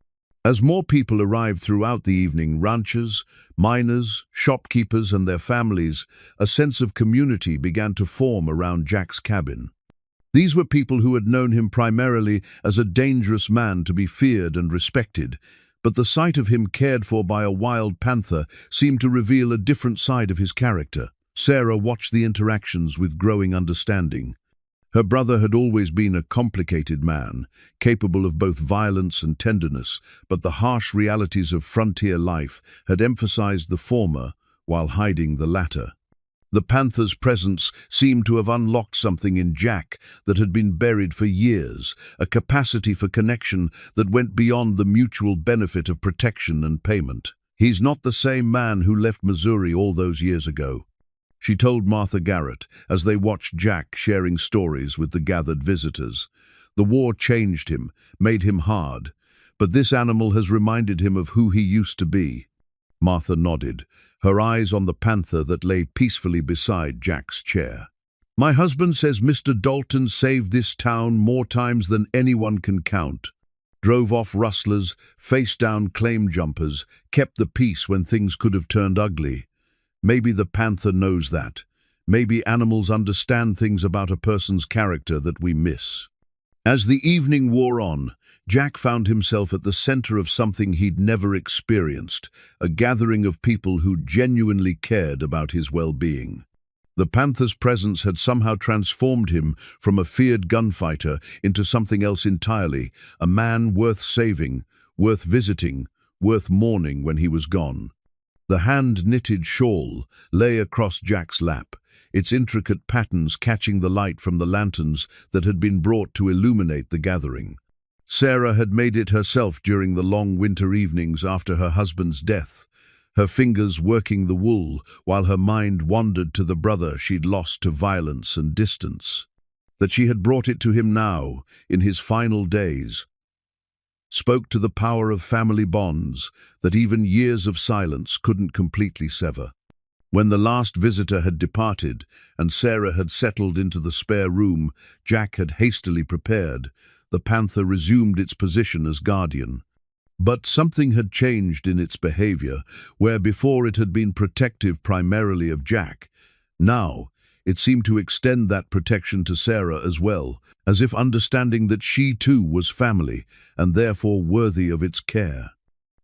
As more people arrived throughout the evening, ranchers, miners, shopkeepers, and their families, a sense of community began to form around Jack's cabin. These were people who had known him primarily as a dangerous man to be feared and respected, but the sight of him cared for by a wild panther seemed to reveal a different side of his character. Sarah watched the interactions with growing understanding. Her brother had always been a complicated man, capable of both violence and tenderness, but the harsh realities of frontier life had emphasized the former while hiding the latter. The panther's presence seemed to have unlocked something in Jack that had been buried for years, a capacity for connection that went beyond the mutual benefit of protection and payment. "He's not the same man who left Missouri all those years ago," she told Martha Garrett as they watched Jack sharing stories with the gathered visitors. "The war changed him, made him hard, but this animal has reminded him of who he used to be." Martha nodded, her eyes on the panther that lay peacefully beside Jack's chair. "My husband says Mr. Dalton saved this town more times than anyone can count. Drove off rustlers, faced down claim jumpers, kept the peace when things could have turned ugly. Maybe the panther knows that. Maybe animals understand things about a person's character that we miss." As the evening wore on, Jack found himself at the center of something he'd never experienced, a gathering of people who genuinely cared about his well-being. The panther's presence had somehow transformed him from a feared gunfighter into something else entirely, a man worth saving, worth visiting, worth mourning when he was gone. The hand-knitted shawl lay across Jack's lap, its intricate patterns catching the light from the lanterns that had been brought to illuminate the gathering. Sarah had made it herself during the long winter evenings after her husband's death, her fingers working the wool while her mind wandered to the brother she'd lost to violence and distance. That she had brought it to him now, in his final days, spoke to the power of family bonds that even years of silence couldn't completely sever. When the last visitor had departed and Sarah had settled into the spare room Jack had hastily prepared, the panther resumed its position as guardian. But something had changed in its behavior, where before it had been protective primarily of Jack. Now, it seemed to extend that protection to Sarah as well, as if understanding that she too was family and therefore worthy of its care.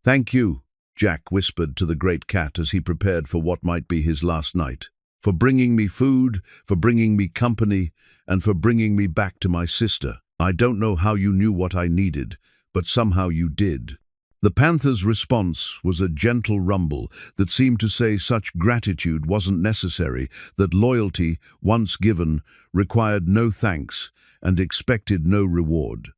"Thank you," Jack whispered to the great cat as he prepared for what might be his last night. "For bringing me food, for bringing me company, and for bringing me back to my sister. I don't know how you knew what I needed, but somehow you did." The panther's response was a gentle rumble that seemed to say such gratitude wasn't necessary, that loyalty, once given, required no thanks and expected no reward.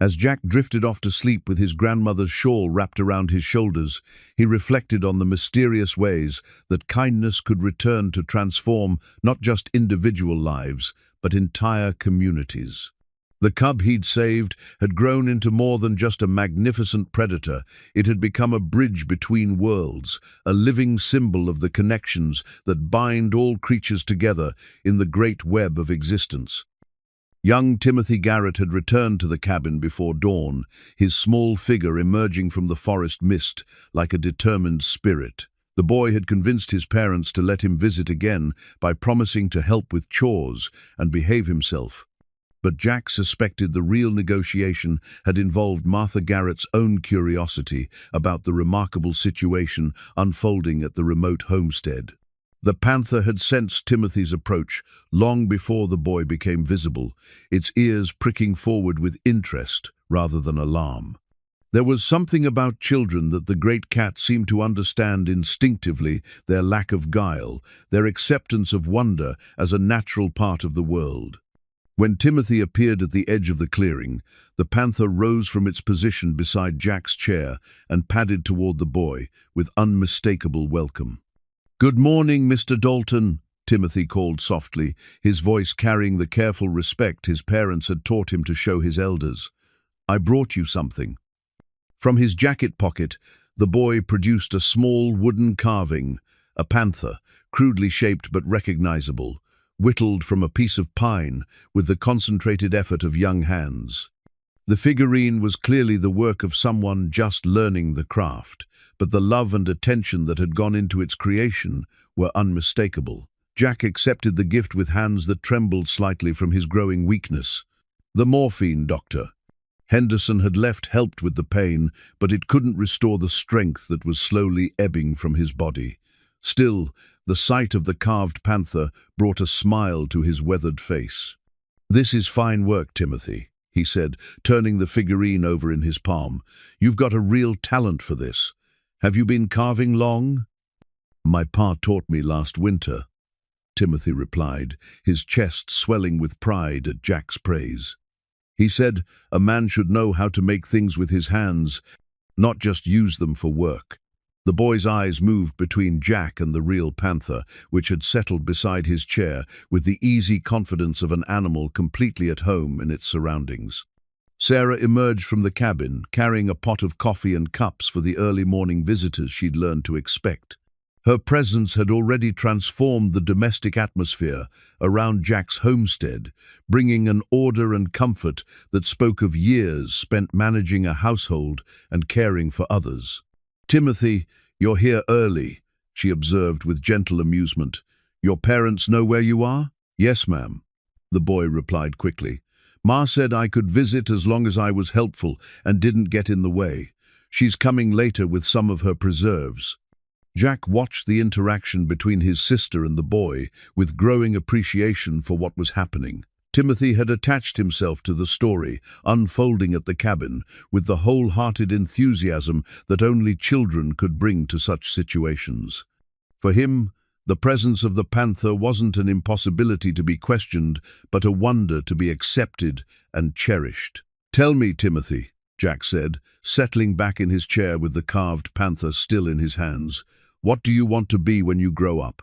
As Jack drifted off to sleep with his grandmother's shawl wrapped around his shoulders, he reflected on the mysterious ways that kindness could return to transform not just individual lives, but entire communities. The cub he'd saved had grown into more than just a magnificent predator. It had become a bridge between worlds, a living symbol of the connections that bind all creatures together in the great web of existence. Young Timothy Garrett had returned to the cabin before dawn, his small figure emerging from the forest mist like a determined spirit. The boy had convinced his parents to let him visit again by promising to help with chores and behave himself. But Jack suspected the real negotiation had involved Martha Garrett's own curiosity about the remarkable situation unfolding at the remote homestead. The panther had sensed Timothy's approach long before the boy became visible, its ears pricking forward with interest rather than alarm. There was something about children that the great cat seemed to understand instinctively: their lack of guile, their acceptance of wonder as a natural part of the world. When Timothy appeared at the edge of the clearing, the panther rose from its position beside Jack's chair and padded toward the boy with unmistakable welcome. "Good morning, Mr. Dalton," Timothy called softly, his voice carrying the careful respect his parents had taught him to show his elders. "I brought you something." From his jacket pocket, the boy produced a small wooden carving, a panther, crudely shaped but recognizable, whittled from a piece of pine with the concentrated effort of young hands. The figurine was clearly the work of someone just learning the craft, but the love and attention that had gone into its creation were unmistakable. Jack accepted the gift with hands that trembled slightly from his growing weakness. The morphine, doctor. Henderson had helped with the pain, but it couldn't restore the strength that was slowly ebbing from his body. Still, the sight of the carved panther brought a smile to his weathered face. "This is fine work, Timothy," he said, turning the figurine over in his palm. "You've got a real talent for this. Have you been carving long?" "My pa taught me last winter," Timothy replied, his chest swelling with pride at Jack's praise. "He said a man should know how to make things with his hands, not just use them for work." The boy's eyes moved between Jack and the real panther, which had settled beside his chair with the easy confidence of an animal completely at home in its surroundings. Sarah emerged from the cabin, carrying a pot of coffee and cups for the early morning visitors she'd learned to expect. Her presence had already transformed the domestic atmosphere around Jack's homestead, bringing an order and comfort that spoke of years spent managing a household and caring for others. "Timothy, you're here early," she observed with gentle amusement. "Your parents know where you are?" "Yes, ma'am," the boy replied quickly. "Ma said I could visit as long as I was helpful and didn't get in the way. She's coming later with some of her preserves." Jack watched the interaction between his sister and the boy with growing appreciation for what was happening. Timothy had attached himself to the story unfolding at the cabin with the wholehearted enthusiasm that only children could bring to such situations. For him, the presence of the panther wasn't an impossibility to be questioned, but a wonder to be accepted and cherished. "Tell me, Timothy," Jack said, settling back in his chair with the carved panther still in his hands, "what do you want to be when you grow up?"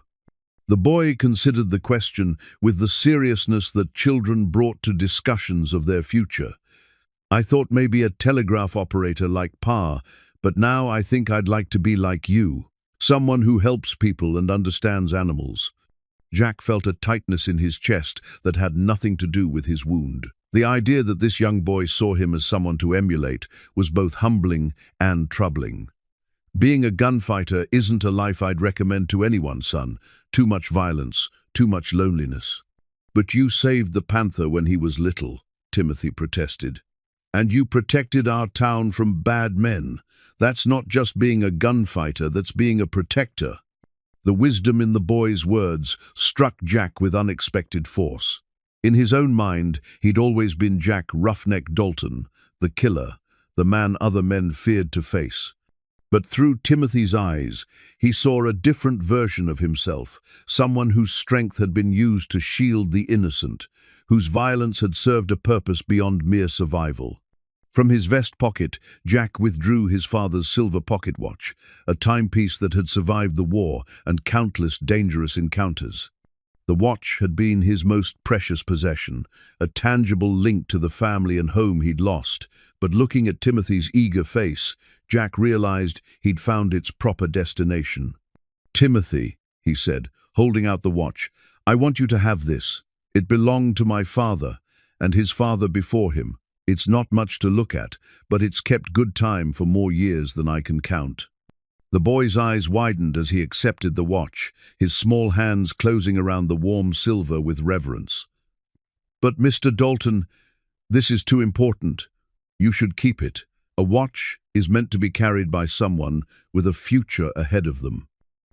The boy considered the question with the seriousness that children brought to discussions of their future. "I thought maybe a telegraph operator like Pa, but now I think I'd like to be like you, someone who helps people and understands animals." Jack felt a tightness in his chest that had nothing to do with his wound. The idea that this young boy saw him as someone to emulate was both humbling and troubling. "Being a gunfighter isn't a life I'd recommend to anyone, son. Too much violence, too much loneliness." "But you saved the panther when he was little," Timothy protested. "And you protected our town from bad men. That's not just being a gunfighter, that's being a protector." The wisdom in the boy's words struck Jack with unexpected force. In his own mind, he'd always been Jack Roughneck Dalton, the killer, the man other men feared to face. But through Timothy's eyes, he saw a different version of himself, someone whose strength had been used to shield the innocent, whose violence had served a purpose beyond mere survival. From his vest pocket, Jack withdrew his father's silver pocket watch, a timepiece that had survived the war and countless dangerous encounters. The watch had been his most precious possession, a tangible link to the family and home he'd lost, but looking at Timothy's eager face, Jack realized he'd found its proper destination. "Timothy," he said, holding out the watch, "I want you to have this. It belonged to my father, and his father before him. It's not much to look at, but it's kept good time for more years than I can count." The boy's eyes widened as he accepted the watch, his small hands closing around the warm silver with reverence. "But Mr. Dalton, this is too important. You should keep it. A watch is meant to be carried by someone with a future ahead of them."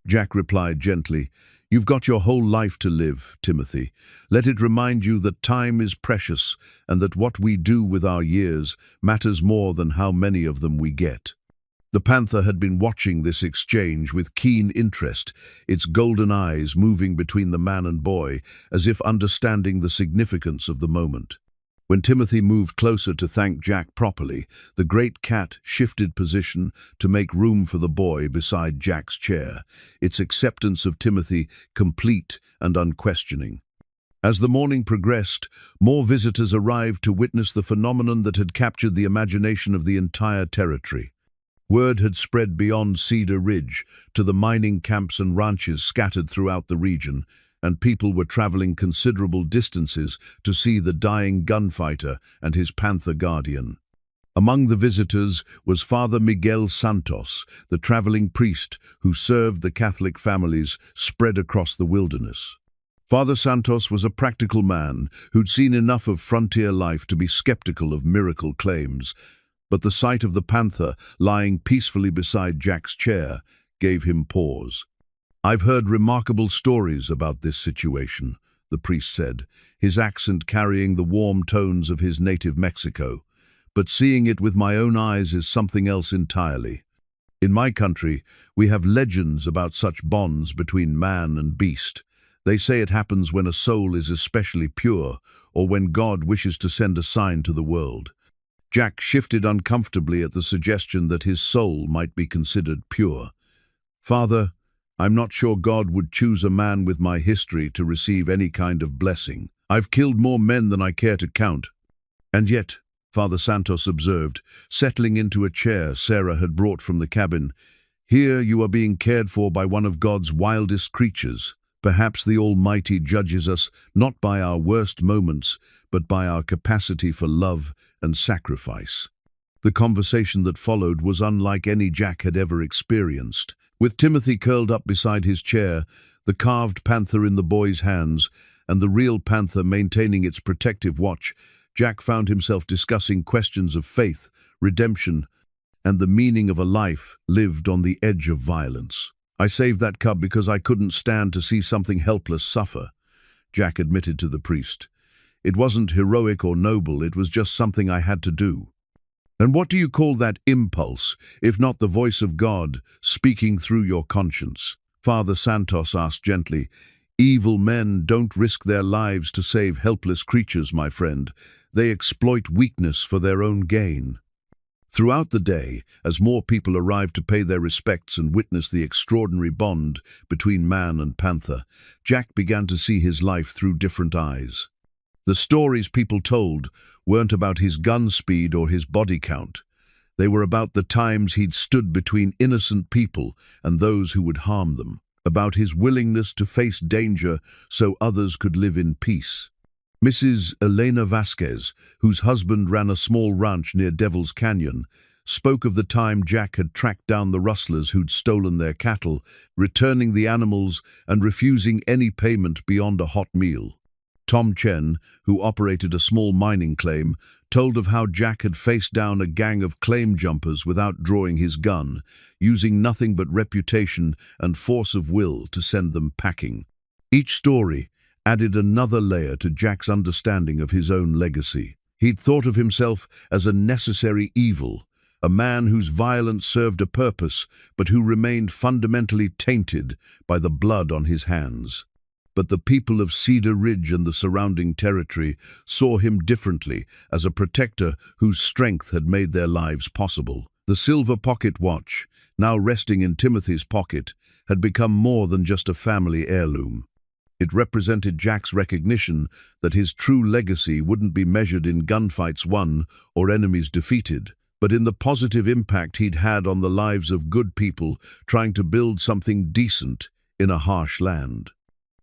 Jack replied gently, "You've got your whole life to live, Timothy. Let it remind you that time is precious and that what we do with our years matters more than how many of them we get." The Panther had been watching this exchange with keen interest, its golden eyes moving between the man and boy, as if understanding the significance of the moment. When Timothy moved closer to thank Jack properly, the great cat shifted position to make room for the boy beside Jack's chair, its acceptance of Timothy complete and unquestioning. As the morning progressed, more visitors arrived to witness the phenomenon that had captured the imagination of the entire territory. Word had spread beyond Cedar Ridge to the mining camps and ranches scattered throughout the region, and people were traveling considerable distances to see the dying gunfighter and his Panther guardian. Among the visitors was Father Miguel Santos, the traveling priest who served the Catholic families spread across the wilderness. Father Santos was a practical man who'd seen enough of frontier life to be skeptical of miracle claims, but the sight of the Panther lying peacefully beside Jack's chair gave him pause. "I've heard remarkable stories about this situation," the priest said, his accent carrying the warm tones of his native Mexico. "But seeing it with my own eyes is something else entirely. In my country, we have legends about such bonds between man and beast. They say it happens when a soul is especially pure, or when God wishes to send a sign to the world." Jack shifted uncomfortably at the suggestion that his soul might be considered pure. "Father, I'm not sure God would choose a man with my history to receive any kind of blessing. I've killed more men than I care to count." "And yet," Father Santos observed, settling into a chair Sarah had brought from the cabin, "here you are being cared for by one of God's wildest creatures. Perhaps the Almighty judges us not by our worst moments, but by our capacity for love and sacrifice." The conversation that followed was unlike any Jack had ever experienced. With Timothy curled up beside his chair, the carved panther in the boy's hands, and the real panther maintaining its protective watch, Jack found himself discussing questions of faith, redemption, and the meaning of a life lived on the edge of violence. "I saved that cub because I couldn't stand to see something helpless suffer," Jack admitted to the priest. "It wasn't heroic or noble, it was just something I had to do." "And what do you call that impulse, if not the voice of God speaking through your conscience?" Father Santos asked gently. "Evil men don't risk their lives to save helpless creatures, my friend. They exploit weakness for their own gain." Throughout the day, as more people arrived to pay their respects and witness the extraordinary bond between man and panther, Jack began to see his life through different eyes. The stories people told weren't about his gun speed or his body count. They were about the times he'd stood between innocent people and those who would harm them, about his willingness to face danger so others could live in peace. Mrs. Elena Vasquez, whose husband ran a small ranch near Devil's Canyon, spoke of the time Jack had tracked down the rustlers who'd stolen their cattle, returning the animals and refusing any payment beyond a hot meal. Tom Chen, who operated a small mining claim, told of how Jack had faced down a gang of claim jumpers without drawing his gun, using nothing but reputation and force of will to send them packing. Each story added another layer to Jack's understanding of his own legacy. He'd thought of himself as a necessary evil, a man whose violence served a purpose, but who remained fundamentally tainted by the blood on his hands. But the people of Cedar Ridge and the surrounding territory saw him differently, as a protector whose strength had made their lives possible. The silver pocket watch, now resting in Timothy's pocket, had become more than just a family heirloom. It represented Jack's recognition that his true legacy wouldn't be measured in gunfights won or enemies defeated, but in the positive impact he'd had on the lives of good people trying to build something decent in a harsh land.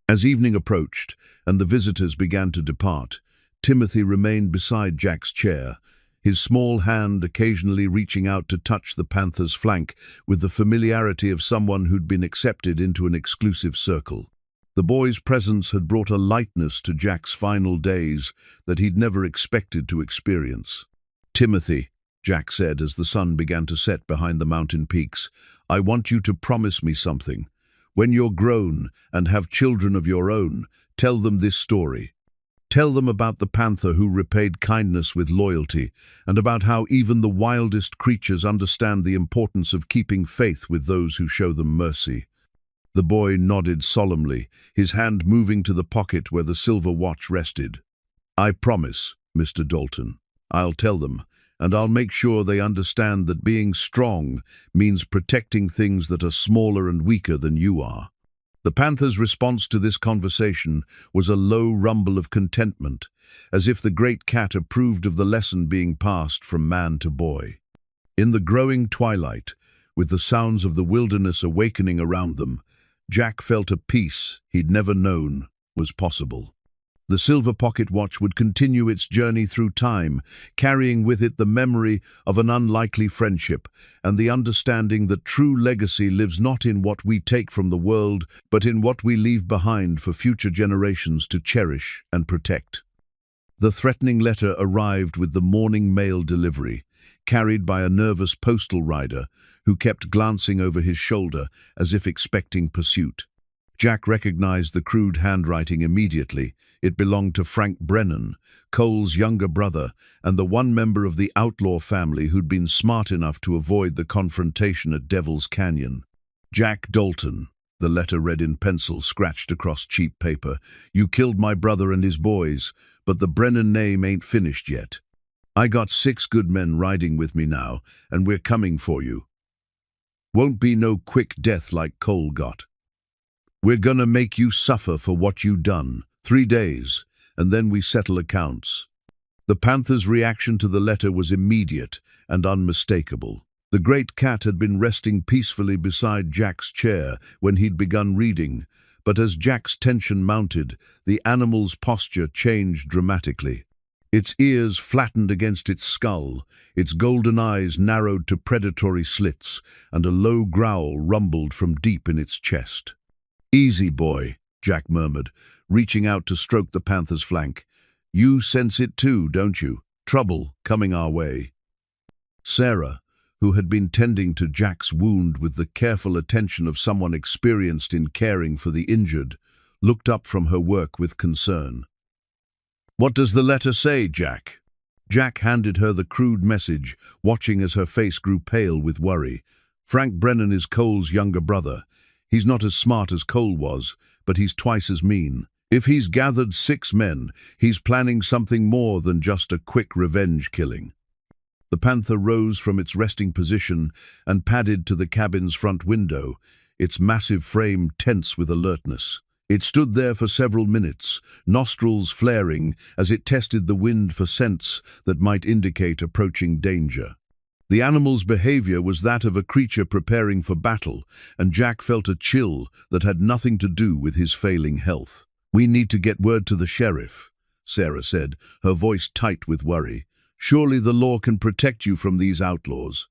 As evening approached and the visitors began to depart, Timothy remained beside Jack's chair, his small hand occasionally reaching out to touch the Panther's flank with the familiarity of someone who'd been accepted into an exclusive circle. The boy's presence had brought a lightness to Jack's final days that he'd never expected to experience. "Timothy," Jack said as the sun began to set behind the mountain peaks, "I want you to promise me something. When you're grown and have children of your own, tell them this story. Tell them about the panther who repaid kindness with loyalty, and about how even the wildest creatures understand the importance of keeping faith with those who show them mercy." The boy nodded solemnly, his hand moving to the pocket where the silver watch rested. "I promise, Mr. Dalton. I'll tell them, and I'll make sure they understand that being strong means protecting things that are smaller and weaker than you are." The panther's response to this conversation was a low rumble of contentment, as if the great cat approved of the lesson being passed from man to boy. In the growing twilight, with the sounds of the wilderness awakening around them, Jack felt a peace he'd never known was possible. The silver pocket watch would continue its journey through time, carrying with it the memory of an unlikely friendship and the understanding that true legacy lives not in what we take from the world, but in what we leave behind for future generations to cherish and protect. The threatening letter arrived with the morning mail delivery, carried by a nervous postal rider who kept glancing over his shoulder as if expecting pursuit. Jack recognized the crude handwriting immediately. It belonged to Frank Brennan, Cole's younger brother, and the one member of the outlaw family who'd been smart enough to avoid the confrontation at Devil's Canyon. "Jack Dalton," the letter read in pencil scratched across cheap paper. "You killed my brother and his boys, but the Brennan name ain't finished yet. I got 6 good men riding with me now, and we're coming for you. Won't be no quick death like Cole got. We're gonna make you suffer for what you done. 3 days, and then we settle accounts." The panther's reaction to the letter was immediate and unmistakable. The great cat had been resting peacefully beside Jack's chair when he'd begun reading, but as Jack's tension mounted, the animal's posture changed dramatically. Its ears flattened against its skull, its golden eyes narrowed to predatory slits, and a low growl rumbled from deep in its chest. "Easy, boy," Jack murmured, reaching out to stroke the panther's flank. "You sense it too, don't you? Trouble coming our way." Sarah, who had been tending to Jack's wound with the careful attention of someone experienced in caring for the injured, looked up from her work with concern. "What does the letter say, Jack?" Jack handed her the crude message, watching as her face grew pale with worry. "Frank Brennan is Cole's younger brother. He's not as smart as Cole was, but he's twice as mean. If he's gathered 6 men, he's planning something more than just a quick revenge killing." The panther rose from its resting position and padded to the cabin's front window, its massive frame tense with alertness. It stood there for several minutes, nostrils flaring as it tested the wind for scents that might indicate approaching danger. The animal's behavior was that of a creature preparing for battle, and Jack felt a chill that had nothing to do with his failing health. "We need to get word to the sheriff," Sarah said, her voice tight with worry. "Surely the law can protect you from these outlaws."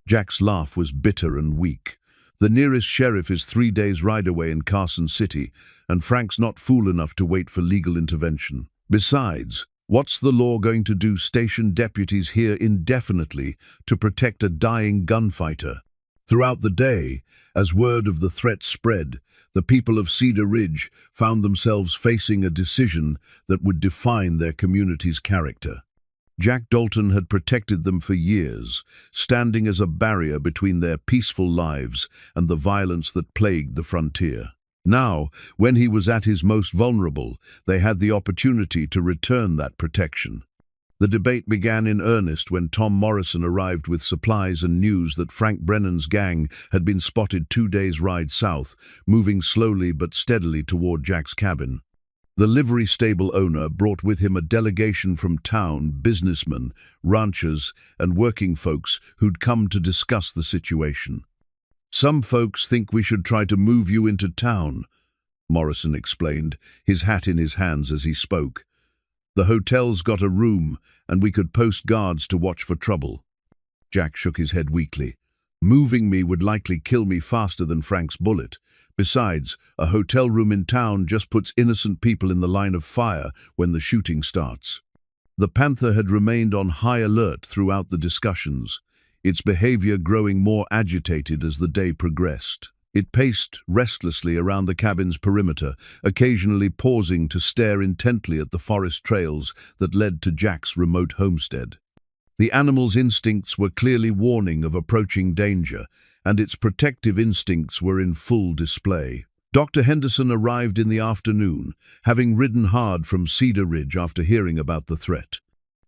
Jack's laugh was bitter and weak. "The nearest sheriff is 3 days' ride away in Carson City, and Frank's not fool enough to wait for legal intervention. Besides, what's the law going to do station deputies here indefinitely to protect a dying gunfighter?" Throughout the day, as word of the threat spread, the people of Cedar Ridge found themselves facing a decision that would define their community's character. Jack Dalton had protected them for years, standing as a barrier between their peaceful lives and the violence that plagued the frontier. Now, when he was at his most vulnerable, they had the opportunity to return that protection. The debate began in earnest when Tom Morrison arrived with supplies and news that Frank Brennan's gang had been spotted 2 days' ride south, moving slowly but steadily toward Jack's cabin. The livery stable owner brought with him a delegation from town, businessmen, ranchers, and working folks who'd come to discuss the situation. "Some folks think we should try to move you into town," Morrison explained, his hat in his hands as he spoke. "The hotel's got a room, and we could post guards to watch for trouble." Jack shook his head weakly. "Moving me would likely kill me faster than Frank's bullet. Besides, a hotel room in town just puts innocent people in the line of fire when the shooting starts." The Panther had remained on high alert throughout the discussions, its behavior growing more agitated as the day progressed. It paced restlessly around the cabin's perimeter, occasionally pausing to stare intently at the forest trails that led to Jack's remote homestead. The animal's instincts were clearly warning of approaching danger, and its protective instincts were in full display. Dr. Henderson arrived in the afternoon, having ridden hard from Cedar Ridge after hearing about the threat.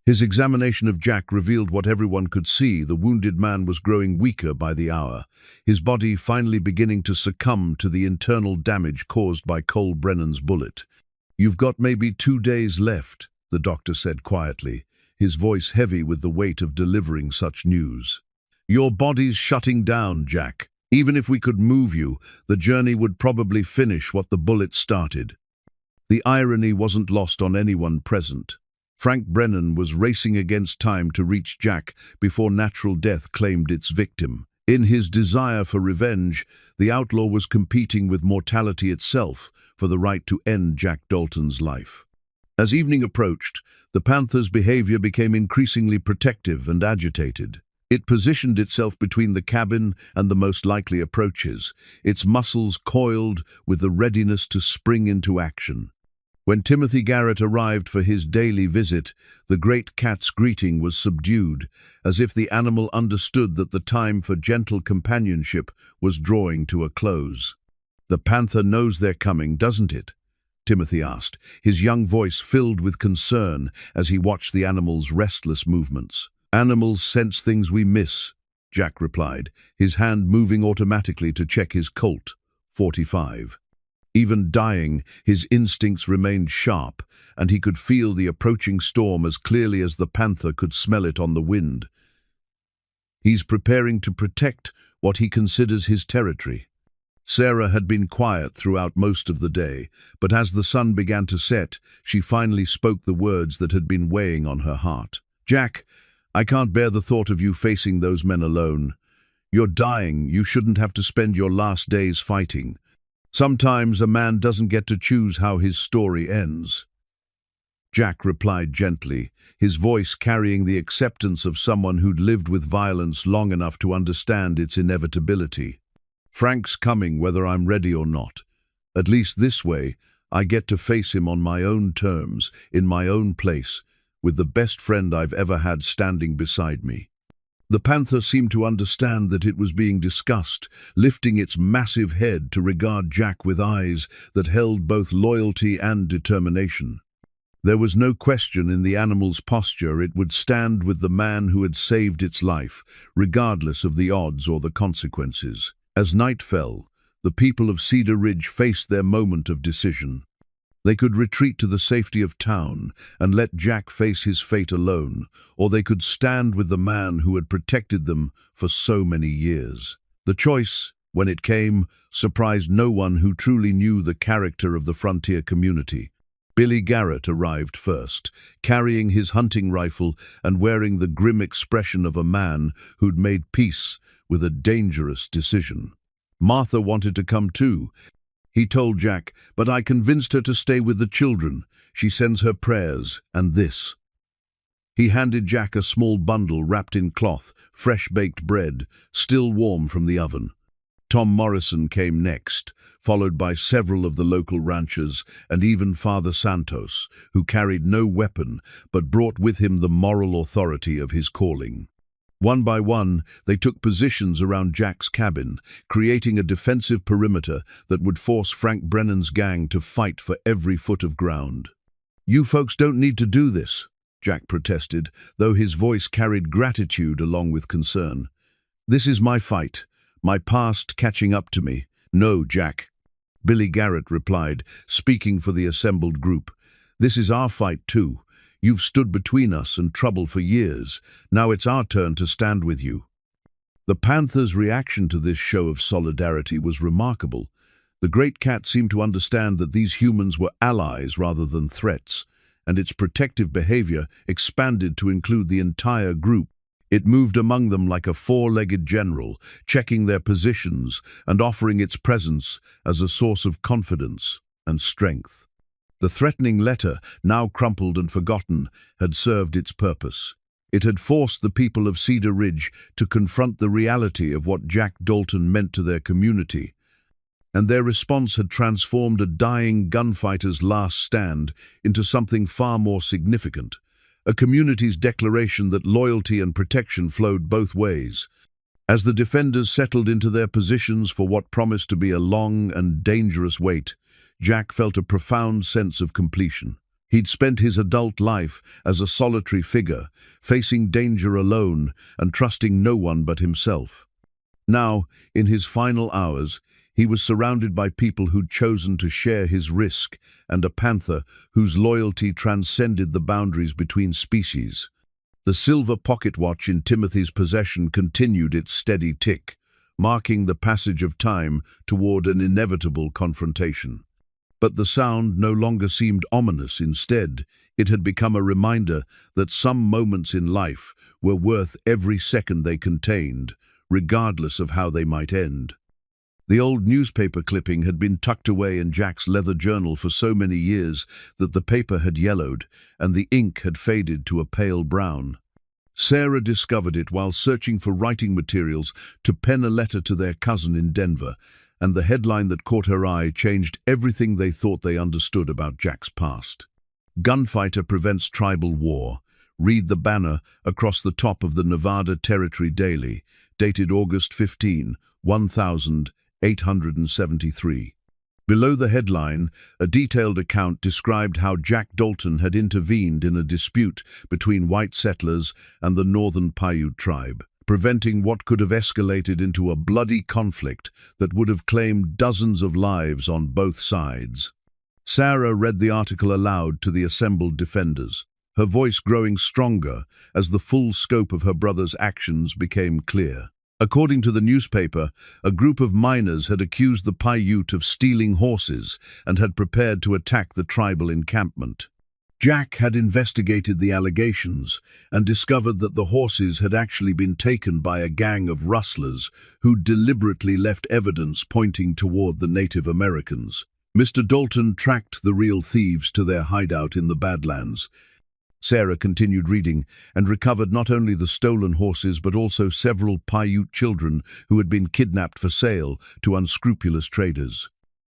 His examination of Jack revealed what everyone could see: the wounded man was growing weaker by the hour, his body finally beginning to succumb to the internal damage caused by Cole Brennan's bullet. "You've got maybe 2 days left," the doctor said quietly, his voice heavy with the weight of delivering such news. "Your body's shutting down, Jack. Even if we could move you, the journey would probably finish what the bullet started." The irony wasn't lost on anyone present. Frank Brennan was racing against time to reach Jack before natural death claimed its victim. In his desire for revenge, the outlaw was competing with mortality itself for the right to end Jack Dalton's life. As evening approached, the Panther's behavior became increasingly protective and agitated. It positioned itself between the cabin and the most likely approaches, its muscles coiled with the readiness to spring into action. When Timothy Garrett arrived for his daily visit, the great cat's greeting was subdued, as if the animal understood that the time for gentle companionship was drawing to a close. "The Panther knows they're coming, doesn't it?" Timothy asked, his young voice filled with concern as he watched the animal's restless movements. "Animals sense things we miss," Jack replied, his hand moving automatically to check his Colt .45. Even dying, his instincts remained sharp, and he could feel the approaching storm as clearly as the Panther could smell it on the wind. He's preparing to protect what he considers his territory. Sarah had been quiet throughout most of the day, but as the sun began to set, she finally spoke the words that had been weighing on her heart. "Jack, I can't bear the thought of you facing those men alone. You're dying. You shouldn't have to spend your last days fighting. Sometimes a man doesn't get to choose how his story ends." Jack replied gently, his voice carrying the acceptance of someone who'd lived with violence long enough to understand its inevitability. "Frank's coming whether I'm ready or not. At least this way, I get to face him on my own terms, in my own place, with the best friend I've ever had standing beside me." The Panther seemed to understand that it was being discussed, lifting its massive head to regard Jack with eyes that held both loyalty and determination. There was no question in the animal's posture it would stand with the man who had saved its life, regardless of the odds or the consequences. As night fell, the people of Cedar Ridge faced their moment of decision. They could retreat to the safety of town and let Jack face his fate alone, or they could stand with the man who had protected them for so many years. The choice, when it came, surprised no one who truly knew the character of the frontier community. Billy Garrett arrived first, carrying his hunting rifle and wearing the grim expression of a man who'd made peace with a dangerous decision. Martha wanted to come too, he told Jack, but I convinced her to stay with the children. She sends her prayers, and this. He handed Jack a small bundle wrapped in cloth, fresh-baked bread, still warm from the oven. Tom Morrison came next, followed by several of the local ranchers and even Father Santos, who carried no weapon but brought with him the moral authority of his calling. One by one, they took positions around Jack's cabin, creating a defensive perimeter that would force Frank Brennan's gang to fight for every foot of ground. "You folks don't need to do this," Jack protested, though his voice carried gratitude along with concern. "This is my fight, my past catching up to me." "No, Jack," Billy Garrett replied, speaking for the assembled group. "This is our fight too. You've stood between us and trouble for years. Now it's our turn to stand with you." The Panther's reaction to this show of solidarity was remarkable. The great cat seemed to understand that these humans were allies rather than threats, and its protective behavior expanded to include the entire group. It moved among them like a four-legged general, checking their positions and offering its presence as a source of confidence and strength. The threatening letter, now crumpled and forgotten, had served its purpose. It had forced the people of Cedar Ridge to confront the reality of what Jack Dalton meant to their community, and their response had transformed a dying gunfighter's last stand into something far more significant, a community's declaration that loyalty and protection flowed both ways. As the defenders settled into their positions for what promised to be a long and dangerous wait, Jack felt a profound sense of completion. He'd spent his adult life as a solitary figure, facing danger alone and trusting no one but himself. Now, in his final hours, he was surrounded by people who'd chosen to share his risk, and a panther whose loyalty transcended the boundaries between species. The silver pocket watch in Timothy's possession continued its steady tick, marking the passage of time toward an inevitable confrontation. But the sound no longer seemed ominous. Instead, it had become a reminder that some moments in life were worth every second they contained, regardless of how they might end. The old newspaper clipping had been tucked away in Jack's leather journal for so many years that the paper had yellowed and the ink had faded to a pale brown. Sarah discovered it while searching for writing materials to pen a letter to their cousin in Denver, and the headline that caught her eye changed everything they thought they understood about Jack's past. "Gunfighter prevents tribal war." Read the banner across the top of the Nevada Territory Daily, dated August 15, 1873. Below the headline, a detailed account described how Jack Dalton had intervened in a dispute between white settlers and the Northern Paiute tribe, preventing what could have escalated into a bloody conflict that would have claimed dozens of lives on both sides. Sarah read the article aloud to the assembled defenders, her voice growing stronger as the full scope of her brother's actions became clear. According to the newspaper, a group of miners had accused the Paiute of stealing horses and had prepared to attack the tribal encampment. Jack had investigated the allegations and discovered that the horses had actually been taken by a gang of rustlers who deliberately left evidence pointing toward the Native Americans. Mr. Dalton tracked the real thieves to their hideout in the Badlands. Sarah continued reading and recovered not only the stolen horses but also several Paiute children who had been kidnapped for sale to unscrupulous traders.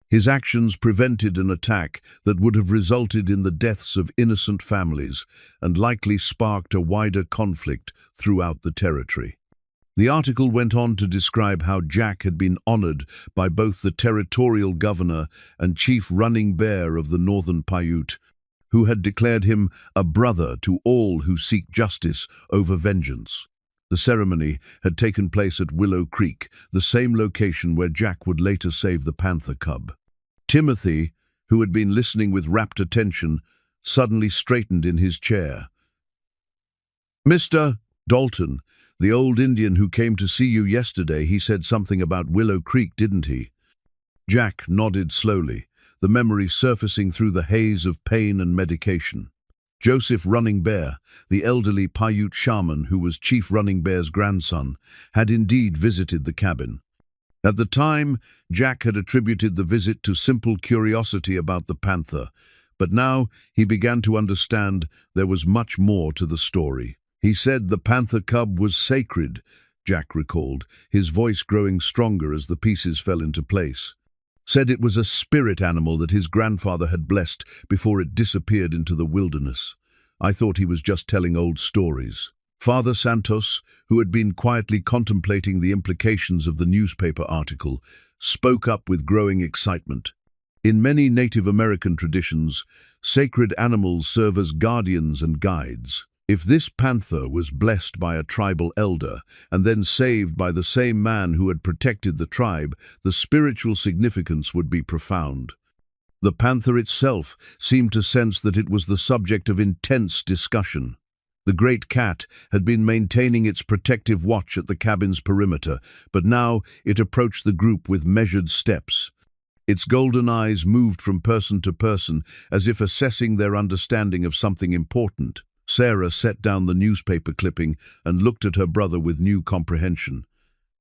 His actions prevented an attack that would have resulted in the deaths of innocent families and likely sparked a wider conflict throughout the territory. The article went on to describe how Jack had been honored by both the territorial governor and chief running bear of the Northern Paiute, who had declared him a brother to all who seek justice over vengeance. The ceremony had taken place at Willow Creek, the same location where Jack would later save the panther cub. Timothy, who had been listening with rapt attention, suddenly straightened in his chair. "Mr. Dalton, the old Indian who came to see you yesterday, he said something about Willow Creek, didn't he?" Jack nodded slowly, the memory surfacing through the haze of pain and medication. Joseph Running Bear, the elderly Paiute shaman who was Chief Running Bear's grandson, had indeed visited the cabin. At the time, Jack had attributed the visit to simple curiosity about the panther, but now he began to understand there was much more to the story. He said the panther cub was sacred, Jack recalled, his voice growing stronger as the pieces fell into place. Said it was a spirit animal that his grandfather had blessed before it disappeared into the wilderness. I thought he was just telling old stories. Father Santos, who had been quietly contemplating the implications of the newspaper article, spoke up with growing excitement. In many Native American traditions, sacred animals serve as guardians and guides. If this panther was blessed by a tribal elder and then saved by the same man who had protected the tribe, the spiritual significance would be profound. The panther itself seemed to sense that it was the subject of intense discussion. The great cat had been maintaining its protective watch at the cabin's perimeter, but now it approached the group with measured steps. Its golden eyes moved from person to person, as if assessing their understanding of something important. Sarah set down the newspaper clipping and looked at her brother with new comprehension.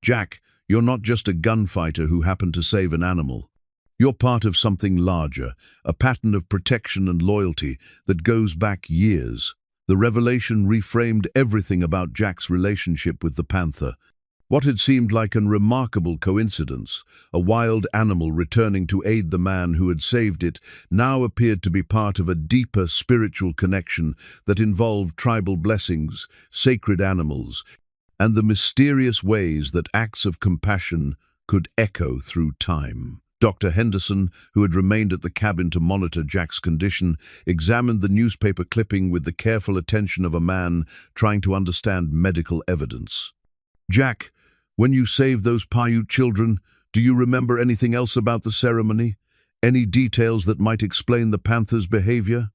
"Jack, you're not just a gunfighter who happened to save an animal. You're part of something larger, a pattern of protection and loyalty that goes back years." The revelation reframed everything about Jack's relationship with the panther. What had seemed like a remarkable coincidence, a wild animal returning to aid the man who had saved it, now appeared to be part of a deeper spiritual connection that involved tribal blessings, sacred animals, and the mysterious ways that acts of compassion could echo through time. Dr. Henderson, who had remained at the cabin to monitor Jack's condition, examined the newspaper clipping with the careful attention of a man trying to understand medical evidence. "Jack, when you saved those Paiute children, do you remember anything else about the ceremony? Any details that might explain the panther's behavior?"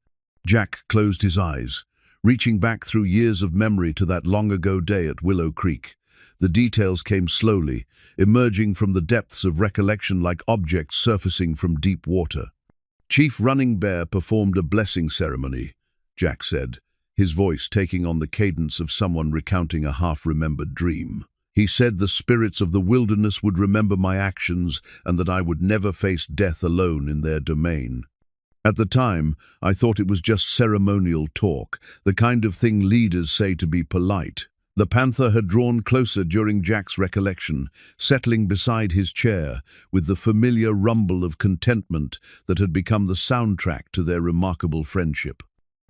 Jack closed his eyes, reaching back through years of memory to that long-ago day at Willow Creek. The details came slowly, emerging from the depths of recollection like objects surfacing from deep water. "Chief Running Bear performed a blessing ceremony," Jack said, his voice taking on the cadence of someone recounting a half-remembered dream. "He said the spirits of the wilderness would remember my actions and that I would never face death alone in their domain. At the time, I thought it was just ceremonial talk, the kind of thing leaders say to be polite." The panther had drawn closer during Jack's recollection, settling beside his chair with the familiar rumble of contentment that had become the soundtrack to their remarkable friendship.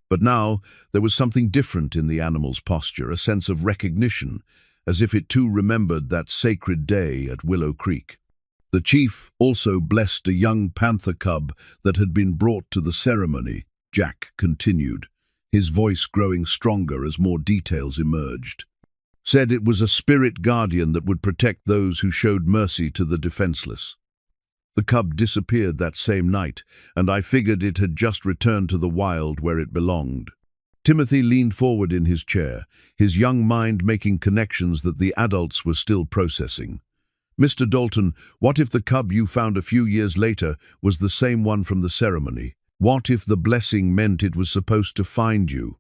But now there was something different in the animal's posture, a sense of recognition, as if it too remembered that sacred day at Willow Creek. The chief also blessed a young panther cub that had been brought to the ceremony, Jack continued, his voice growing stronger as more details emerged. "Said it was a spirit guardian that would protect those who showed mercy to the defenseless. The cub disappeared that same night, and I figured it had just returned to the wild where it belonged." Timothy leaned forward in his chair, his young mind making connections that the adults were still processing. "Mr. Dalton, what if the cub you found a few years later was the same one from the ceremony? What if the blessing meant it was supposed to find you?"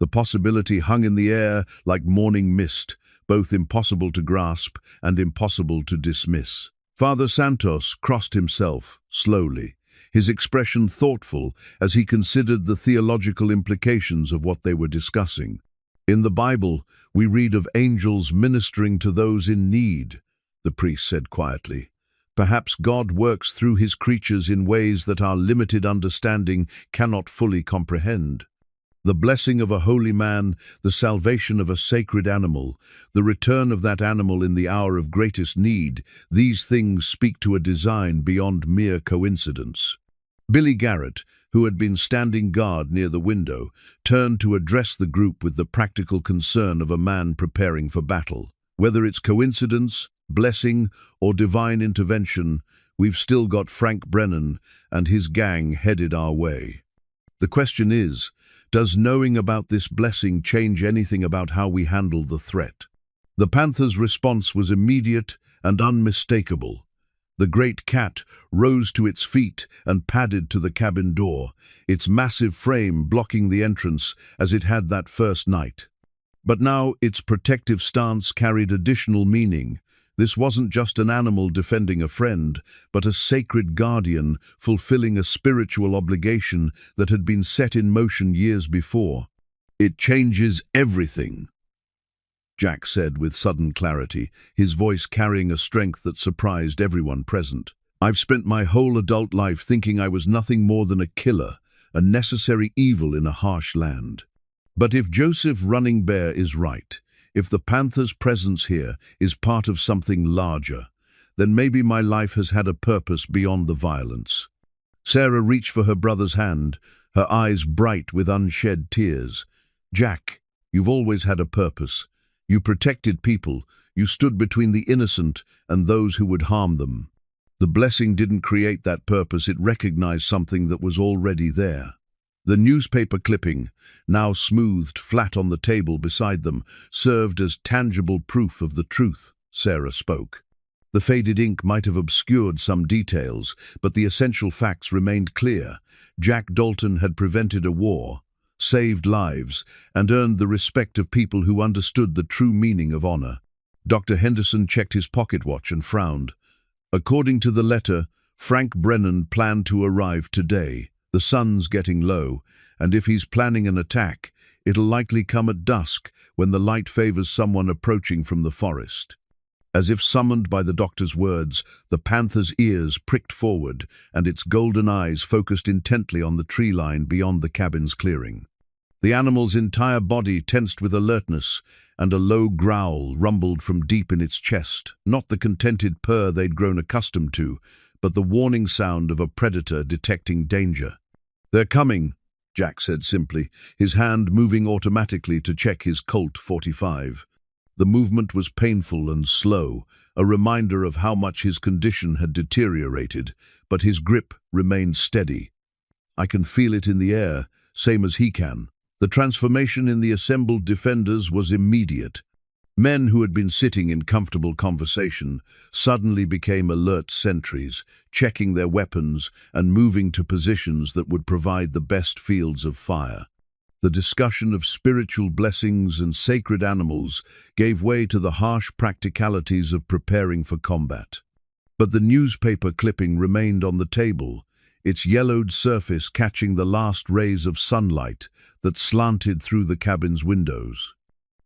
The possibility hung in the air like morning mist, both impossible to grasp and impossible to dismiss. Father Santos crossed himself slowly, his expression thoughtful as he considered the theological implications of what they were discussing. "In the Bible, we read of angels ministering to those in need," the priest said quietly. "Perhaps God works through his creatures in ways that our limited understanding cannot fully comprehend. The blessing of a holy man, the salvation of a sacred animal, the return of that animal in the hour of greatest need, these things speak to a design beyond mere coincidence." Billy Garrett, who had been standing guard near the window, turned to address the group with the practical concern of a man preparing for battle. "Whether it's coincidence, blessing, or divine intervention, we've still got Frank Brennan and his gang headed our way. The question is, does knowing about this blessing change anything about how we handle the threat?" The panther's response was immediate and unmistakable. The great cat rose to its feet and padded to the cabin door, its massive frame blocking the entrance as it had that first night. But now its protective stance carried additional meaning. This wasn't just an animal defending a friend, but a sacred guardian fulfilling a spiritual obligation that had been set in motion years before. "It changes everything." Jack said with sudden clarity, his voice carrying a strength that surprised everyone present. "I've spent my whole adult life thinking I was nothing more than a killer, a necessary evil in a harsh land. But if Joseph Running Bear is right, if the Panther's presence here is part of something larger, then maybe my life has had a purpose beyond the violence." Sarah reached for her brother's hand, her eyes bright with unshed tears. "Jack, you've always had a purpose. You protected people. You stood between the innocent and those who would harm them. The blessing didn't create that purpose, it recognized something that was already there." The newspaper clipping, now smoothed flat on the table beside them, served as tangible proof of the truth. Sarah spoke. The faded ink might have obscured some details, but the essential facts remained clear. Jack Dalton had prevented a war, saved lives, and earned the respect of people who understood the true meaning of honor. Dr. Henderson checked his pocket watch and frowned. According to the letter, Frank Brennan planned to arrive today. The sun's getting low, and if he's planning an attack, it'll likely come at dusk when the light favors someone approaching from the forest. As if summoned by the doctor's words, the panther's ears pricked forward, and its golden eyes focused intently on the tree line beyond the cabin's clearing. The animal's entire body tensed with alertness, and a low growl rumbled from deep in its chest, not the contented purr they'd grown accustomed to, but the warning sound of a predator detecting danger. "They're coming," Jack said simply, his hand moving automatically to check his Colt .45. The movement was painful and slow, a reminder of how much his condition had deteriorated, but his grip remained steady. "I can feel it in the air, same as he can." The transformation in the assembled defenders was immediate. Men who had been sitting in comfortable conversation suddenly became alert sentries, checking their weapons and moving to positions that would provide the best fields of fire. The discussion of spiritual blessings and sacred animals gave way to the harsh practicalities of preparing for combat. But the newspaper clipping remained on the table, its yellowed surface catching the last rays of sunlight that slanted through the cabin's windows.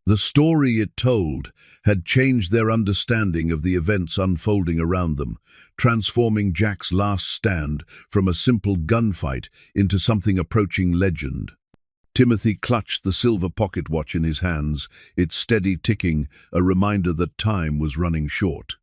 The story it told had changed their understanding of the events unfolding around them, transforming Jack's last stand from a simple gunfight into something approaching legend. Timothy clutched the silver pocket watch in his hands, its steady ticking a reminder that time was running short.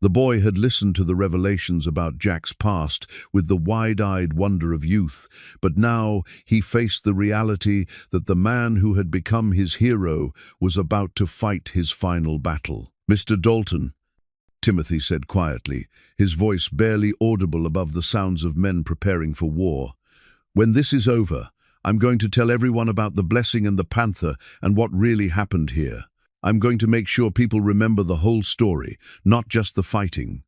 The boy had listened to the revelations about Jack's past with the wide-eyed wonder of youth, but now he faced the reality that the man who had become his hero was about to fight his final battle. "Mr. Dalton," Timothy said quietly, his voice barely audible above the sounds of men preparing for war, "when this is over, I'm going to tell everyone about the blessing and the panther and what really happened here. I'm going to make sure people remember the whole story, not just the fighting."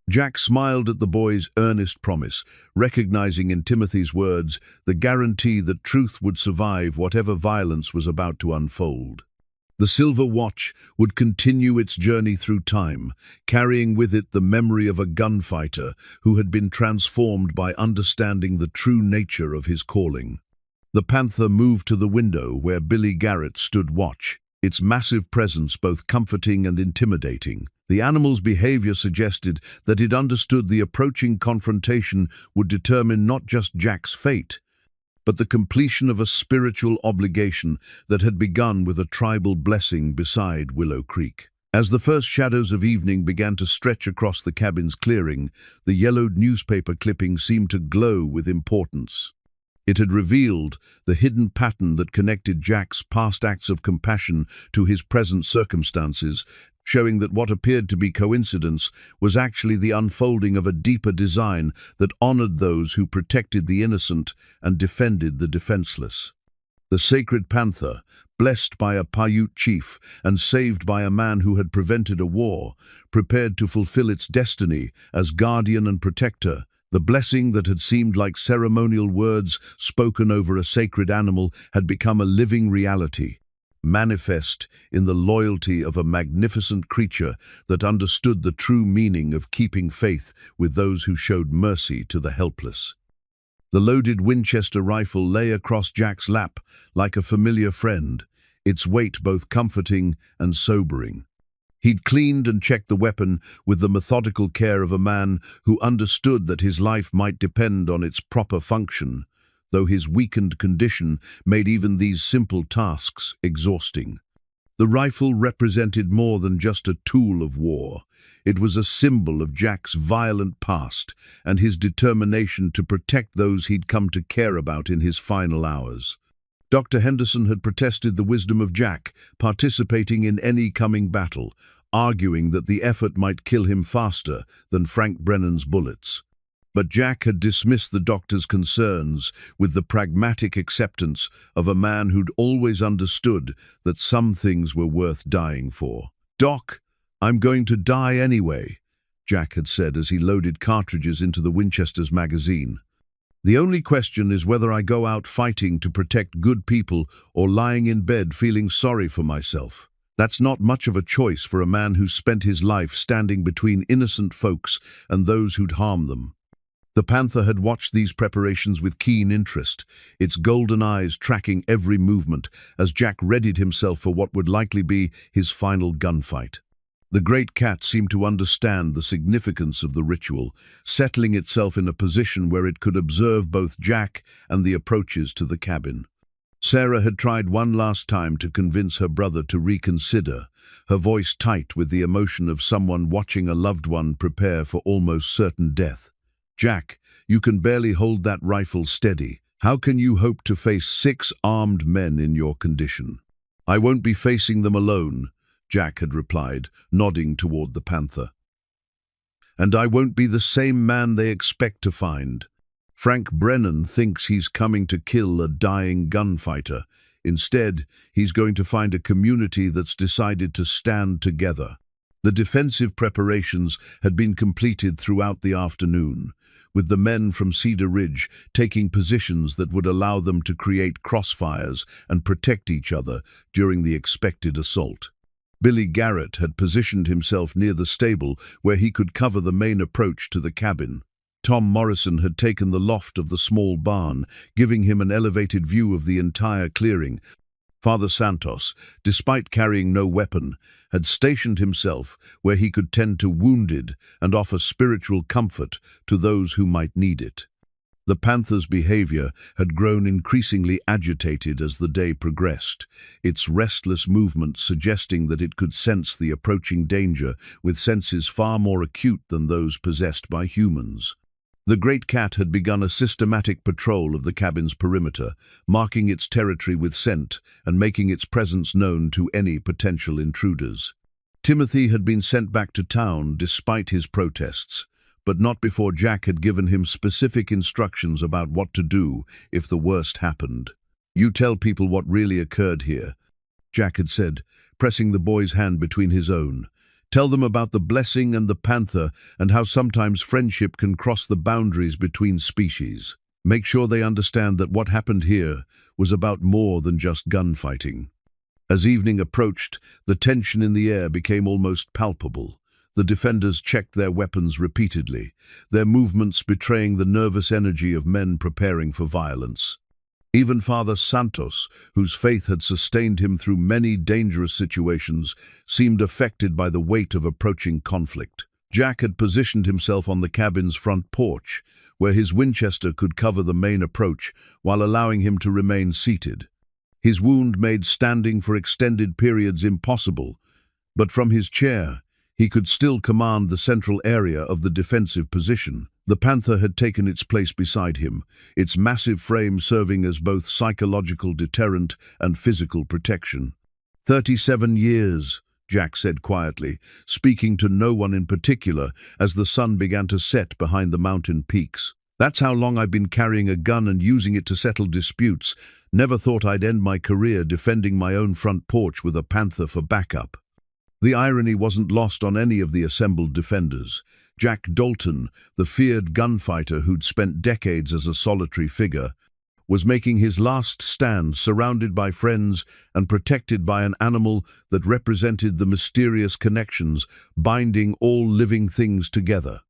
Jack smiled at the boy's earnest promise, recognizing in Timothy's words the guarantee that truth would survive whatever violence was about to unfold. The silver watch would continue its journey through time, carrying with it the memory of a gunfighter who had been transformed by understanding the true nature of his calling. The panther moved to the window where Billy Garrett stood watch, its massive presence both comforting and intimidating. The animal's behavior suggested that it understood the approaching confrontation would determine not just Jack's fate, but the completion of a spiritual obligation that had begun with a tribal blessing beside Willow Creek. As the first shadows of evening began to stretch across the cabin's clearing, the yellowed newspaper clipping seemed to glow with importance. It had revealed the hidden pattern that connected Jack's past acts of compassion to his present circumstances, showing that what appeared to be coincidence was actually the unfolding of a deeper design that honored those who protected the innocent and defended the defenseless. The sacred panther, blessed by a Paiute chief and saved by a man who had prevented a war, prepared to fulfill its destiny as guardian and protector. The blessing that had seemed like ceremonial words spoken over a sacred animal had become a living reality, manifest in the loyalty of a magnificent creature that understood the true meaning of keeping faith with those who showed mercy to the helpless. The loaded Winchester rifle lay across Jack's lap like a familiar friend, its weight both comforting and sobering. He'd cleaned and checked the weapon with the methodical care of a man who understood that his life might depend on its proper function, though his weakened condition made even these simple tasks exhausting. The rifle represented more than just a tool of war. It was a symbol of Jack's violent past and his determination to protect those he'd come to care about in his final hours. Dr. Henderson had protested the wisdom of Jack participating in any coming battle, arguing that the effort might kill him faster than Frank Brennan's bullets. But Jack had dismissed the doctor's concerns with the pragmatic acceptance of a man who'd always understood that some things were worth dying for. "Doc, I'm going to die anyway," Jack had said as he loaded cartridges into the Winchester's magazine. "The only question is whether I go out fighting to protect good people or lying in bed feeling sorry for myself. That's not much of a choice for a man who spent his life standing between innocent folks and those who'd harm them." The Panther had watched these preparations with keen interest, its golden eyes tracking every movement as Jack readied himself for what would likely be his final gunfight. The great cat seemed to understand the significance of the ritual, settling itself in a position where it could observe both Jack and the approaches to the cabin. Sarah had tried one last time to convince her brother to reconsider, her voice tight with the emotion of someone watching a loved one prepare for almost certain death. "Jack, you can barely hold that rifle steady. How can you hope to face 6 armed men in your condition?" "I won't be facing them alone," Jack had replied, nodding toward the Panther. "And I won't be the same man they expect to find. Frank Brennan thinks he's coming to kill a dying gunfighter. Instead, he's going to find a community that's decided to stand together." The defensive preparations had been completed throughout the afternoon, with the men from Cedar Ridge taking positions that would allow them to create crossfires and protect each other during the expected assault. Billy Garrett had positioned himself near the stable where he could cover the main approach to the cabin. Tom Morrison had taken the loft of the small barn, giving him an elevated view of the entire clearing. Father Santos, despite carrying no weapon, had stationed himself where he could tend to wounded and offer spiritual comfort to those who might need it. The Panther's behavior had grown increasingly agitated as the day progressed, its restless movements suggesting that it could sense the approaching danger with senses far more acute than those possessed by humans. The great cat had begun a systematic patrol of the cabin's perimeter, marking its territory with scent and making its presence known to any potential intruders. Timothy had been sent back to town despite his protests, but not before Jack had given him specific instructions about what to do if the worst happened. "You tell people what really occurred here," Jack had said, pressing the boy's hand between his own. "Tell them about the blessing and the Panther and how sometimes friendship can cross the boundaries between species. Make sure they understand that what happened here was about more than just gunfighting." As evening approached, the tension in the air became almost palpable. The defenders checked their weapons repeatedly, their movements betraying the nervous energy of men preparing for violence. Even Father Santos, whose faith had sustained him through many dangerous situations, seemed affected by the weight of approaching conflict. Jack had positioned himself on the cabin's front porch, where his Winchester could cover the main approach while allowing him to remain seated. His wound made standing for extended periods impossible, but from his chair, he could still command the central area of the defensive position. The Panther had taken its place beside him, its massive frame serving as both psychological deterrent and physical protection. 37 years, Jack said quietly, speaking to no one in particular as the sun began to set behind the mountain peaks. "That's how long I've been carrying a gun and using it to settle disputes. Never thought I'd end my career defending my own front porch with a Panther for backup." The irony wasn't lost on any of the assembled defenders. Jack Dalton, the feared gunfighter who'd spent decades as a solitary figure, was making his last stand surrounded by friends and protected by an animal that represented the mysterious connections binding all living things together.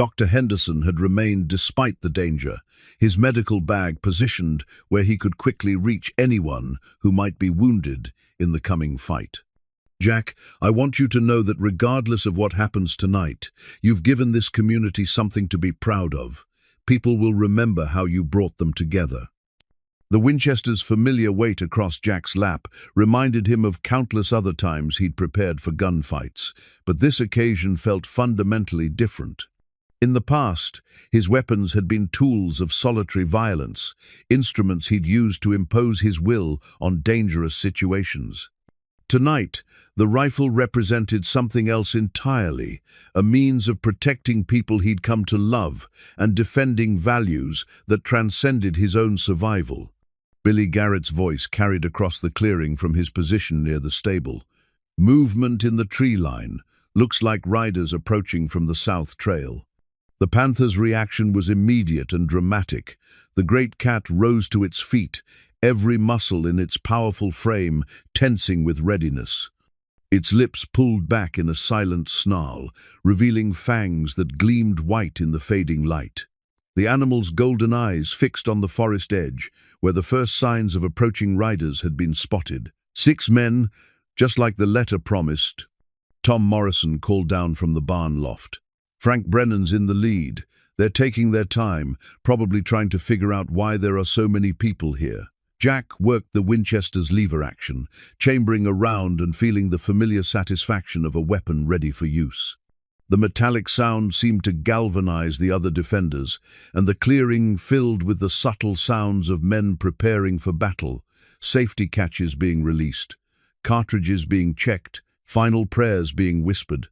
Dr. Henderson had remained despite the danger, his medical bag positioned where he could quickly reach anyone who might be wounded in the coming fight. Jack, I want you to know that regardless of what happens tonight, you've given this community something to be proud of. People will remember how you brought them together. The Winchester's familiar weight across Jack's lap reminded him of countless other times he'd prepared for gunfights, but this occasion felt fundamentally different. In the past, his weapons had been tools of solitary violence, instruments he'd used to impose his will on dangerous situations. Tonight, the rifle represented something else entirely, a means of protecting people he'd come to love and defending values that transcended his own survival. Billy Garrett's voice carried across the clearing from his position near the stable. Movement in the tree line. Looks like riders approaching from the south trail. The Panther's reaction was immediate and dramatic. The great cat rose to its feet, every muscle in its powerful frame tensing with readiness. Its lips pulled back in a silent snarl, revealing fangs that gleamed white in the fading light. The animal's golden eyes fixed on the forest edge, where the first signs of approaching riders had been spotted. 6 men, just like the letter promised. Tom Morrison called down from the barn loft. Frank Brennan's in the lead. They're taking their time, probably trying to figure out why there are so many people here. Jack worked the Winchester's lever action, chambering around and feeling the familiar satisfaction of a weapon ready for use. The metallic sound seemed to galvanize the other defenders, and the clearing filled with the subtle sounds of men preparing for battle, safety catches being released, cartridges being checked, final prayers being whispered.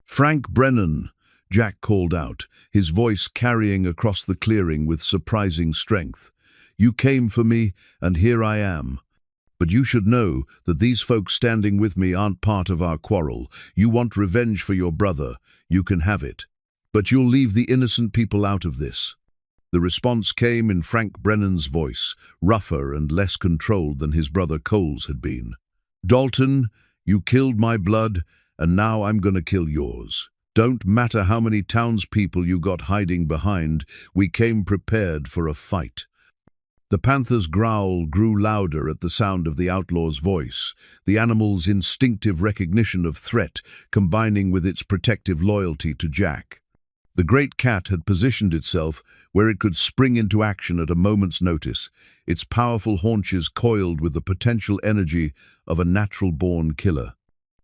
"Frank Brennan!" Jack called out, his voice carrying across the clearing with surprising strength. "You came for me, and here I am. But you should know that these folks standing with me aren't part of our quarrel. You want revenge for your brother, you can have it. But you'll leave the innocent people out of this." The response came in Frank Brennan's voice, rougher and less controlled than his brother Cole's had been. "Dalton, you killed my blood, and now I'm gonna kill yours. Don't matter how many townspeople you got hiding behind, we came prepared for a fight." The Panther's growl grew louder at the sound of the outlaw's voice, the animal's instinctive recognition of threat combining with its protective loyalty to Jack. The great cat had positioned itself where it could spring into action at a moment's notice, its powerful haunches coiled with the potential energy of a natural-born killer.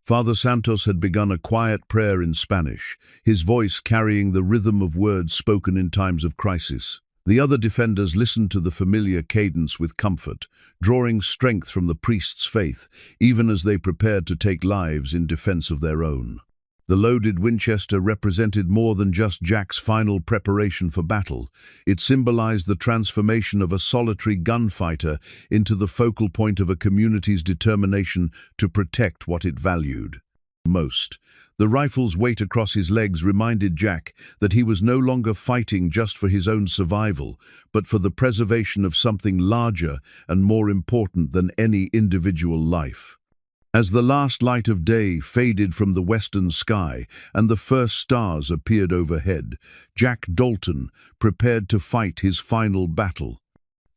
Father Santos had begun a quiet prayer in Spanish, his voice carrying the rhythm of words spoken in times of crisis. The other defenders listened to the familiar cadence with comfort, drawing strength from the priest's faith, even as they prepared to take lives in defense of their own. The loaded Winchester represented more than just Jack's final preparation for battle. It symbolized the transformation of a solitary gunfighter into the focal point of a community's determination to protect what it valued most. The rifle's weight across his legs reminded Jack that he was no longer fighting just for his own survival, but for the preservation of something larger and more important than any individual life. As the last light of day faded from the western sky and the first stars appeared overhead, Jack Dalton prepared to fight his final battle.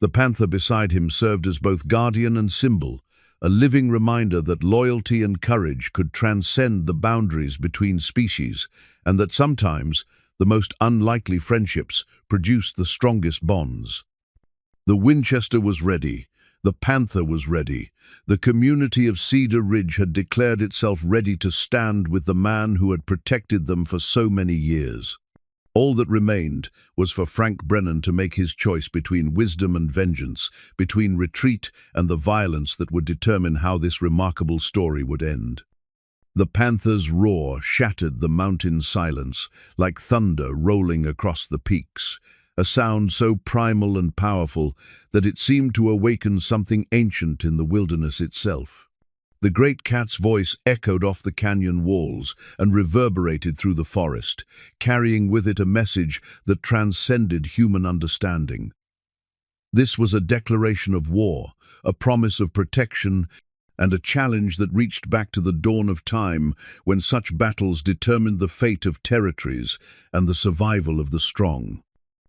The Panther beside him served as both guardian and symbol, a living reminder that loyalty and courage could transcend the boundaries between species, and that sometimes the most unlikely friendships produced the strongest bonds. The Winchester was ready. The Panther was ready. The community of Cedar Ridge had declared itself ready to stand with the man who had protected them for so many years. All that remained was for Frank Brennan to make his choice between wisdom and vengeance, between retreat and the violence that would determine how this remarkable story would end. The Panther's roar shattered the mountain silence, like thunder rolling across the peaks, a sound so primal and powerful that it seemed to awaken something ancient in the wilderness itself. The great cat's voice echoed off the canyon walls and reverberated through the forest, carrying with it a message that transcended human understanding. This was a declaration of war, a promise of protection, and a challenge that reached back to the dawn of time when such battles determined the fate of territories and the survival of the strong.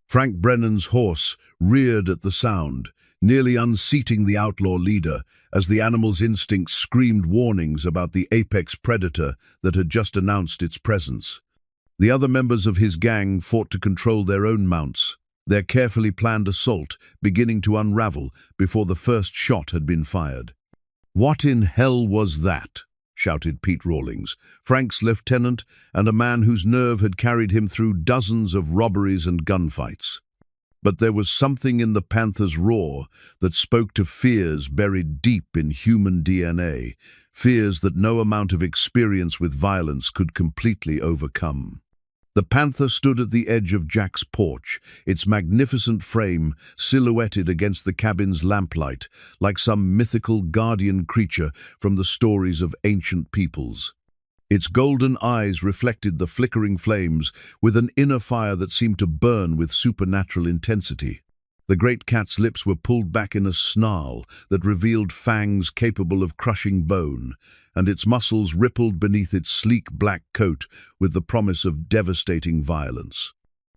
Frank Brennan's horse reared at the sound, nearly unseating the outlaw leader as the animal's instincts screamed warnings about the apex predator that had just announced its presence. The other members of his gang fought to control their own mounts, their carefully planned assault beginning to unravel before the first shot had been fired. "What in hell was that?" shouted Pete Rawlings, Frank's lieutenant and a man whose nerve had carried him through dozens of robberies and gunfights. But there was something in the Panther's roar that spoke to fears buried deep in human DNA, fears that no amount of experience with violence could completely overcome. The Panther stood at the edge of Jack's porch, its magnificent frame silhouetted against the cabin's lamplight, like some mythical guardian creature from the stories of ancient peoples. Its golden eyes reflected the flickering flames with an inner fire that seemed to burn with supernatural intensity. The great cat's lips were pulled back in a snarl that revealed fangs capable of crushing bone, and its muscles rippled beneath its sleek black coat with the promise of devastating violence.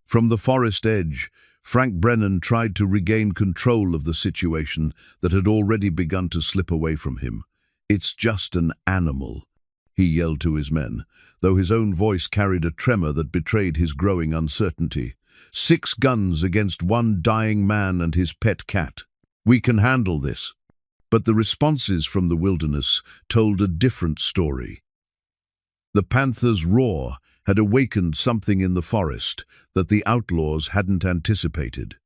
From the forest edge, Frank Brennan tried to regain control of the situation that had already begun to slip away from him. "It's just an animal," he yelled to his men, though his own voice carried a tremor that betrayed his growing uncertainty. 6 guns against one dying man and his pet cat. We can handle this." But the responses from the wilderness told a different story. The Panther's roar had awakened something in the forest that the outlaws hadn't anticipated.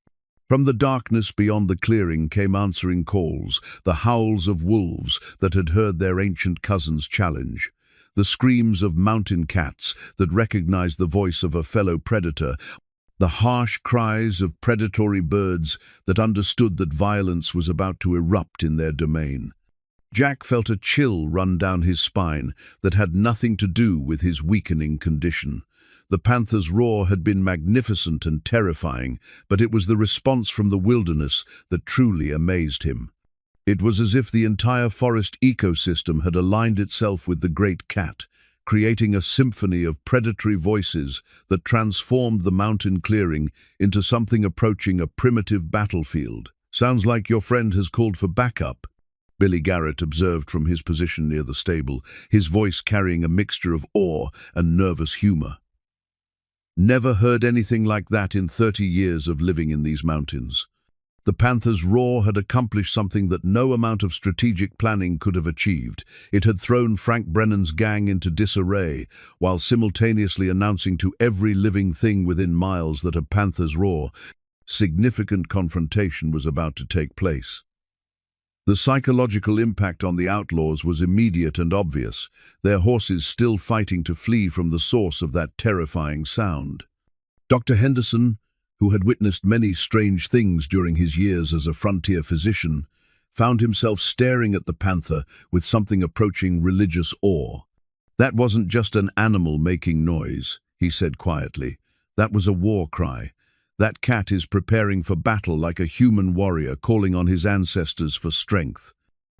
From the darkness beyond the clearing came answering calls, the howls of wolves that had heard their ancient cousins challenge, the screams of mountain cats that recognized the voice of a fellow predator, the harsh cries of predatory birds that understood that violence was about to erupt in their domain. Jack felt a chill run down his spine that had nothing to do with his weakening condition. The Panther's roar had been magnificent and terrifying, but it was the response from the wilderness that truly amazed him. It was as if the entire forest ecosystem had aligned itself with the great cat, creating a symphony of predatory voices that transformed the mountain clearing into something approaching a primitive battlefield. "Sounds like your friend has called for backup," Billy Garrett observed from his position near the stable, his voice carrying a mixture of awe and nervous humor. "Never heard anything like that in 30 years of living in these mountains." The Panther's roar had accomplished something that no amount of strategic planning could have achieved. It had thrown Frank Brennan's gang into disarray, while simultaneously announcing to every living thing within miles that a Panther's roar, significant confrontation was about to take place. The psychological impact on the outlaws was immediate and obvious, their horses still fighting to flee from the source of that terrifying sound. Dr. Henderson, who had witnessed many strange things during his years as a frontier physician, found himself staring at the Panther with something approaching religious awe. "That wasn't just an animal making noise," he said quietly. "That was a war cry. That cat is preparing for battle like a human warrior calling on his ancestors for strength."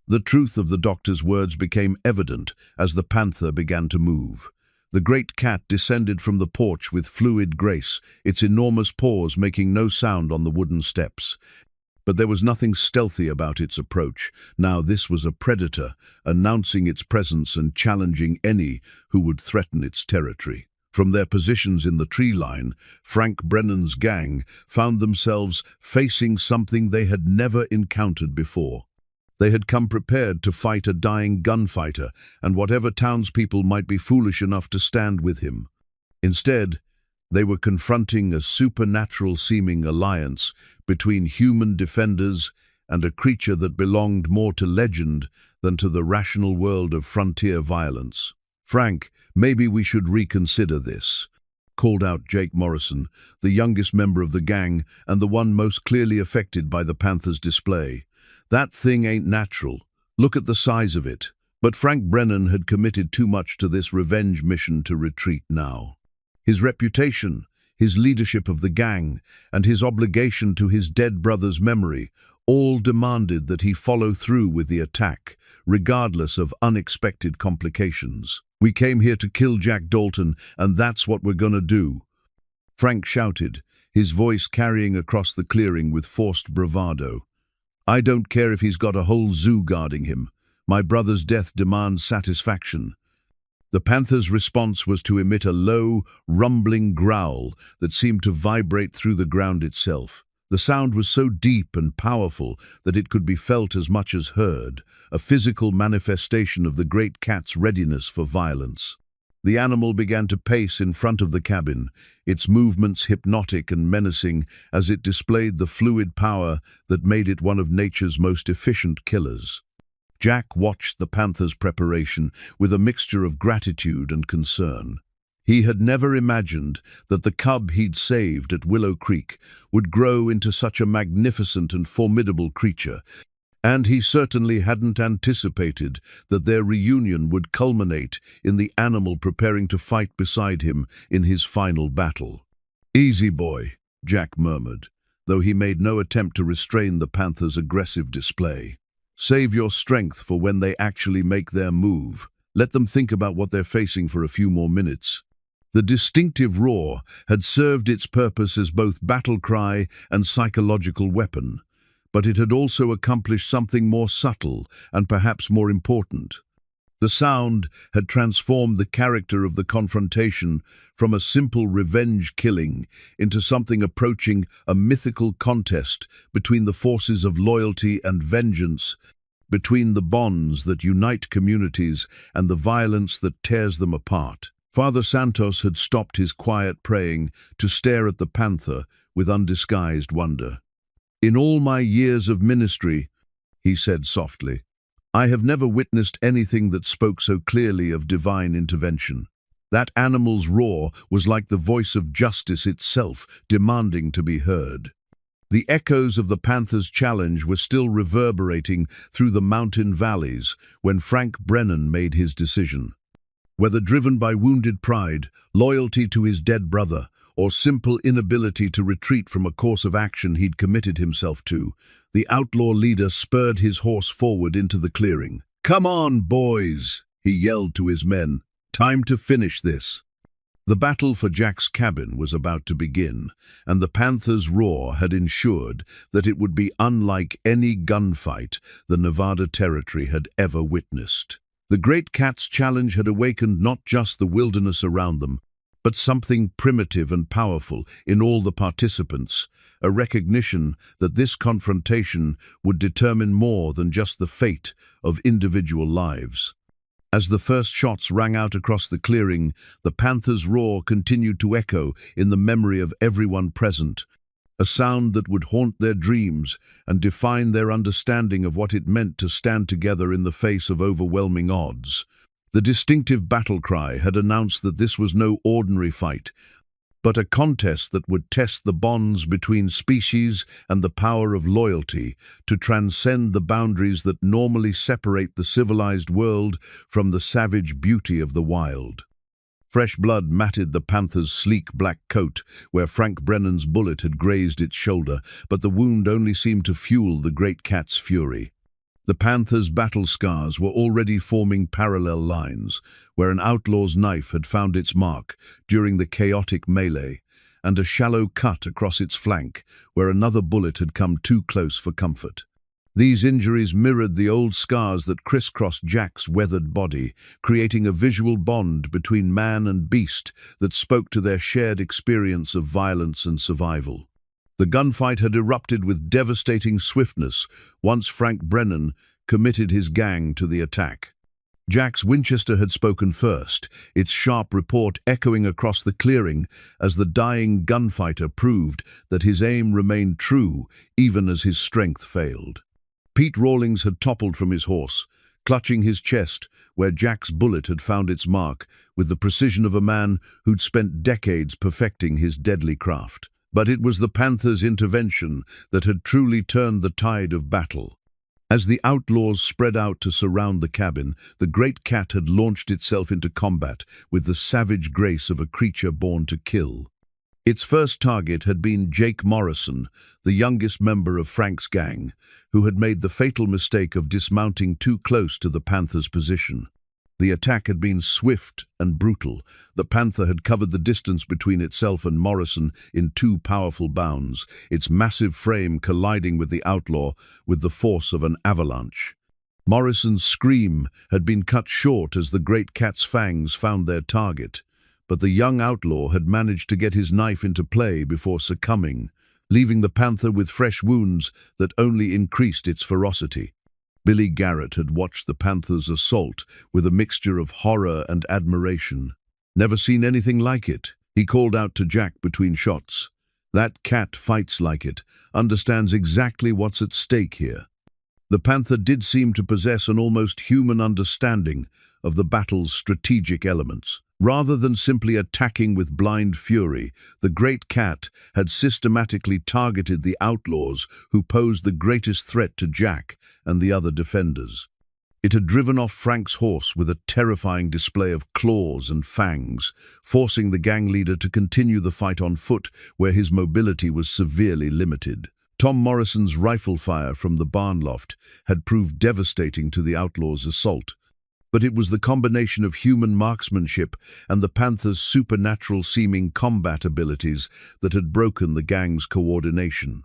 The truth of the doctor's words became evident as the Panther began to move. The great cat descended from the porch with fluid grace, its enormous paws making no sound on the wooden steps. But there was nothing stealthy about its approach. Now this was a predator, announcing its presence and challenging any who would threaten its territory. From their positions in the tree line, Frank Brennan's gang found themselves facing something they had never encountered before. They had come prepared to fight a dying gunfighter and whatever townspeople might be foolish enough to stand with him. Instead, they were confronting a supernatural-seeming alliance between human defenders and a creature that belonged more to legend than to the rational world of frontier violence. "Frank, maybe we should reconsider this," called out Jake Morrison, the youngest member of the gang and the one most clearly affected by the Panther's display. "That thing ain't natural. Look at the size of it." But Frank Brennan had committed too much to this revenge mission to retreat now. His reputation, his leadership of the gang, and his obligation to his dead brother's memory All demanded that he follow through with the attack, regardless of unexpected complications. "We came here to kill Jack Dalton, and that's what we're gonna do," Frank shouted, his voice carrying across the clearing with forced bravado. "I don't care if he's got a whole zoo guarding him. My brother's death demands satisfaction." The panther's response was to emit a low, rumbling growl that seemed to vibrate through the ground itself. The sound was so deep and powerful that it could be felt as much as heard, a physical manifestation of the great cat's readiness for violence. The animal began to pace in front of the cabin, its movements hypnotic and menacing as it displayed the fluid power that made it one of nature's most efficient killers. Jack watched the panther's preparation with a mixture of gratitude and concern. He had never imagined that the cub he'd saved at Willow Creek would grow into such a magnificent and formidable creature, and he certainly hadn't anticipated that their reunion would culminate in the animal preparing to fight beside him in his final battle. "Easy, boy," Jack murmured, though he made no attempt to restrain the panther's aggressive display. "Save your strength for when they actually make their move. Let them think about what they're facing for a few more minutes." The distinctive roar had served its purpose as both battle cry and psychological weapon, but it had also accomplished something more subtle and perhaps more important. The sound had transformed the character of the confrontation from a simple revenge killing into something approaching a mythical contest between the forces of loyalty and vengeance, between the bonds that unite communities and the violence that tears them apart. Father Santos had stopped his quiet praying to stare at the panther with undisguised wonder. "In all my years of ministry," he said softly, "I have never witnessed anything that spoke so clearly of divine intervention. That animal's roar was like the voice of justice itself, demanding to be heard." The echoes of the panther's challenge were still reverberating through the mountain valleys when Frank Brennan made his decision. Whether driven by wounded pride, loyalty to his dead brother, or simple inability to retreat from a course of action he'd committed himself to, the outlaw leader spurred his horse forward into the clearing. "Come on, boys," he yelled to his men. "Time to finish this." The battle for Jack's cabin was about to begin, and the panther's roar had ensured that it would be unlike any gunfight the Nevada Territory had ever witnessed. The great cat's challenge had awakened not just the wilderness around them, but something primitive and powerful in all the participants, a recognition that this confrontation would determine more than just the fate of individual lives. As the first shots rang out across the clearing, the panther's roar continued to echo in the memory of everyone present, a sound that would haunt their dreams and define their understanding of what it meant to stand together in the face of overwhelming odds. The distinctive battle cry had announced that this was no ordinary fight, but a contest that would test the bonds between species and the power of loyalty to transcend the boundaries that normally separate the civilized world from the savage beauty of the wild. Fresh blood matted the panther's sleek black coat where Frank Brennan's bullet had grazed its shoulder, but the wound only seemed to fuel the great cat's fury. The panther's battle scars were already forming parallel lines, where an outlaw's knife had found its mark during the chaotic melee, and a shallow cut across its flank, where another bullet had come too close for comfort. These injuries mirrored the old scars that crisscrossed Jack's weathered body, creating a visual bond between man and beast that spoke to their shared experience of violence and survival. The gunfight had erupted with devastating swiftness once Frank Brennan committed his gang to the attack. Jack's Winchester had spoken first, its sharp report echoing across the clearing as the dying gunfighter proved that his aim remained true even as his strength failed. Pete Rawlings had toppled from his horse, clutching his chest where Jack's bullet had found its mark with the precision of a man who'd spent decades perfecting his deadly craft. But it was the panther's intervention that had truly turned the tide of battle. As the outlaws spread out to surround the cabin, the great cat had launched itself into combat with the savage grace of a creature born to kill. Its first target had been Jake Morrison, the youngest member of Frank's gang, who had made the fatal mistake of dismounting too close to the Panther's position. The attack had been swift and brutal. The Panther had covered the distance between itself and Morrison in 2 powerful bounds, its massive frame colliding with the outlaw with the force of an avalanche. Morrison's scream had been cut short as the great cat's fangs found their target, but the young outlaw had managed to get his knife into play before succumbing, leaving the Panther with fresh wounds that only increased its ferocity. Billy Garrett had watched the Panther's assault with a mixture of horror and admiration. "Never seen anything like it," he called out to Jack between shots. "That cat fights like it, understands exactly what's at stake here." The Panther did seem to possess an almost human understanding of the battle's strategic elements. Rather than simply attacking with blind fury, the great cat had systematically targeted the outlaws who posed the greatest threat to Jack and the other defenders. It had driven off Frank's horse with a terrifying display of claws and fangs, forcing the gang leader to continue the fight on foot where his mobility was severely limited. Tom Morrison's rifle fire from the barn loft had proved devastating to the outlaws' assault, but it was the combination of human marksmanship and the Panther's supernatural-seeming combat abilities that had broken the gang's coordination.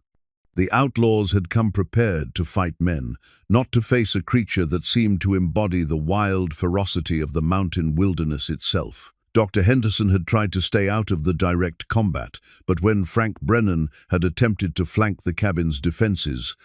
The outlaws had come prepared to fight men, not to face a creature that seemed to embody the wild ferocity of the mountain wilderness itself. Dr. Henderson had tried to stay out of the direct combat, but when Frank Brennan had attempted to flank the cabin's defenses,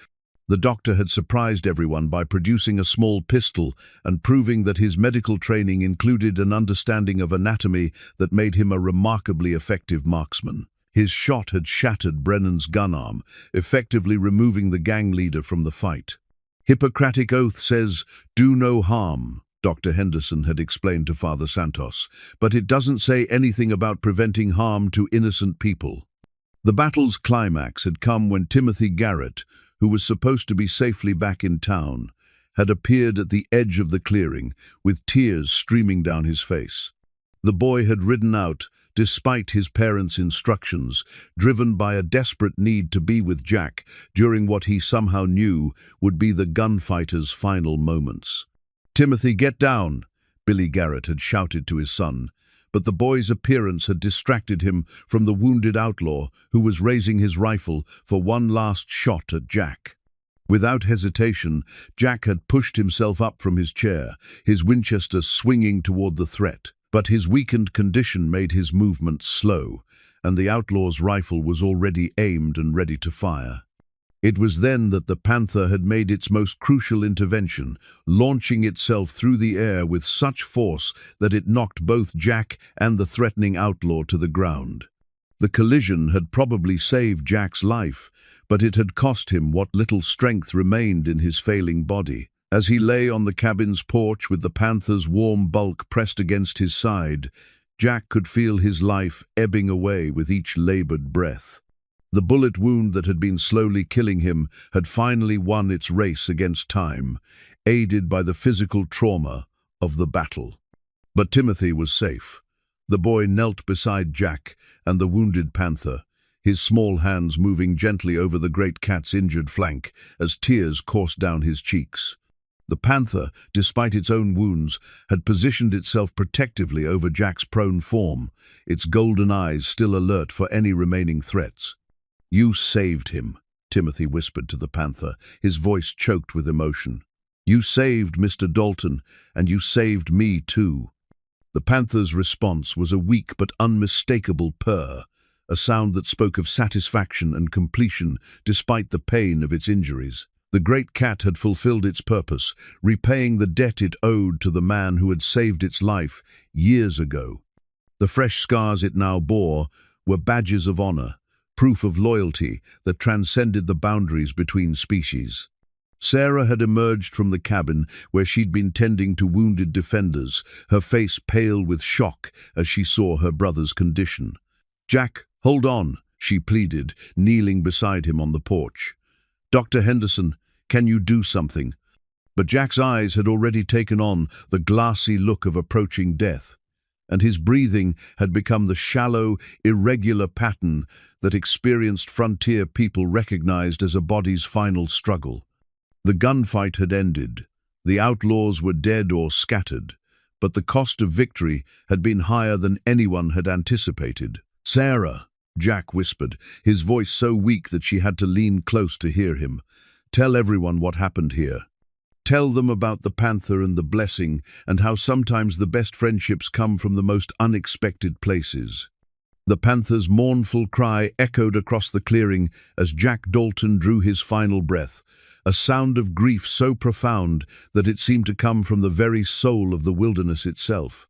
the doctor had surprised everyone by producing a small pistol and proving that his medical training included an understanding of anatomy that made him a remarkably effective marksman. His shot had shattered Brennan's gun arm, effectively removing the gang leader from the fight. "Hippocratic oath says, 'Do no harm,'" Dr. Henderson had explained to Father Santos, "but it doesn't say anything about preventing harm to innocent people." The battle's climax had come when Timothy Garrett, who was supposed to be safely back in town, had appeared at the edge of the clearing, with tears streaming down his face. The boy had ridden out, despite his parents' instructions, driven by a desperate need to be with Jack during what he somehow knew would be the gunfighter's final moments. "Timothy, get down!" Billy Garrett had shouted to his son, but the boy's appearance had distracted him from the wounded outlaw who was raising his rifle for one last shot at Jack. Without hesitation, Jack had pushed himself up from his chair, his Winchester swinging toward the threat. But his weakened condition made his movements slow, and the outlaw's rifle was already aimed and ready to fire. It was then that the Panther had made its most crucial intervention, launching itself through the air with such force that it knocked both Jack and the threatening outlaw to the ground. The collision had probably saved Jack's life, but it had cost him what little strength remained in his failing body. As he lay on the cabin's porch with the Panther's warm bulk pressed against his side, Jack could feel his life ebbing away with each labored breath. The bullet wound that had been slowly killing him had finally won its race against time, aided by the physical trauma of the battle. But Timothy was safe. The boy knelt beside Jack and the wounded Panther, his small hands moving gently over the great cat's injured flank as tears coursed down his cheeks. The Panther, despite its own wounds, had positioned itself protectively over Jack's prone form, its golden eyes still alert for any remaining threats. "You saved him," Timothy whispered to the Panther, his voice choked with emotion. "You saved Mr. Dalton, and you saved me too." The Panther's response was a weak but unmistakable purr, a sound that spoke of satisfaction and completion despite the pain of its injuries. The great cat had fulfilled its purpose, repaying the debt it owed to the man who had saved its life years ago. The fresh scars it now bore were badges of honor, proof of loyalty that transcended the boundaries between species. Sarah had emerged from the cabin where she'd been tending to wounded defenders, her face pale with shock as she saw her brother's condition. "Jack, hold on," she pleaded, kneeling beside him on the porch. "Dr. Henderson, can you do something?" But Jack's eyes had already taken on the glassy look of approaching death. and his breathing had become the shallow, irregular pattern that experienced frontier people recognized as a body's final struggle. The gunfight had ended. The outlaws were dead or scattered, but the cost of victory had been higher than anyone had anticipated. "Sarah," Jack whispered, his voice so weak that she had to lean close to hear him. "Tell everyone what happened here. Tell them about the Panther and the blessing, and how sometimes the best friendships come from the most unexpected places." The Panther's mournful cry echoed across the clearing as Jack Dalton drew his final breath, a sound of grief so profound that it seemed to come from the very soul of the wilderness itself.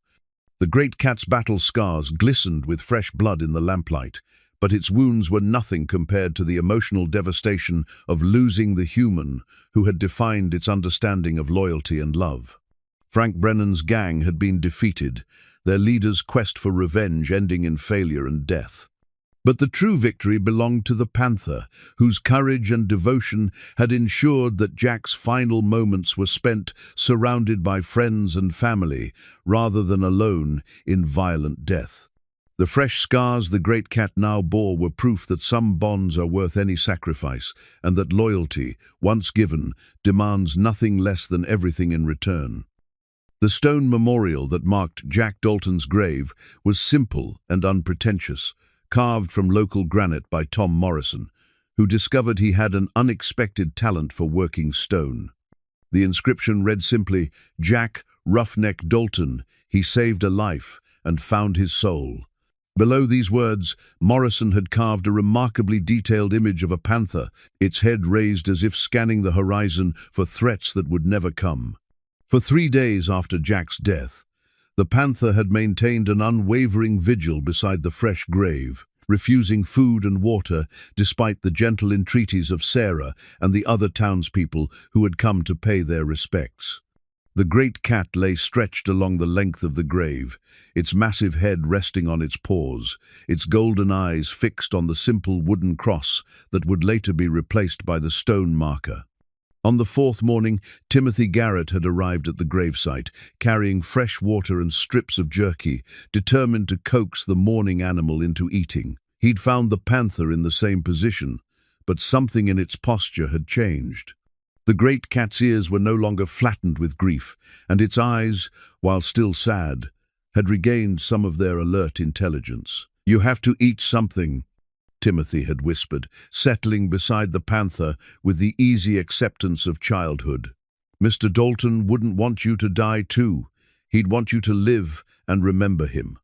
The great cat's battle scars glistened with fresh blood in the lamplight, but its wounds were nothing compared to the emotional devastation of losing the human who had defined its understanding of loyalty and love. Frank Brennan's gang had been defeated, their leader's quest for revenge ending in failure and death. But the true victory belonged to the Panther, whose courage and devotion had ensured that Jack's final moments were spent surrounded by friends and family, rather than alone in violent death. The fresh scars the great cat now bore were proof that some bonds are worth any sacrifice, and that loyalty, once given, demands nothing less than everything in return. The stone memorial that marked Jack Dalton's grave was simple and unpretentious, carved from local granite by Tom Morrison, who discovered he had an unexpected talent for working stone. The inscription read simply, "Jack Roughneck Dalton, he saved a life and found his soul." Below these words, Morrison had carved a remarkably detailed image of a panther, its head raised as if scanning the horizon for threats that would never come. For 3 days after Jack's death, the panther had maintained an unwavering vigil beside the fresh grave, refusing food and water despite the gentle entreaties of Sarah and the other townspeople who had come to pay their respects. The great cat lay stretched along the length of the grave, its massive head resting on its paws, its golden eyes fixed on the simple wooden cross that would later be replaced by the stone marker. On the 4th morning, Timothy Garrett had arrived at the gravesite, carrying fresh water and strips of jerky, determined to coax the mourning animal into eating. He'd found the panther in the same position, but something in its posture had changed. The great cat's ears were no longer flattened with grief, and its eyes, while still sad, had regained some of their alert intelligence. "You have to eat something," Timothy had whispered, settling beside the panther with the easy acceptance of childhood. "Mr. Dalton wouldn't want you to die too. He'd want you to live and remember him."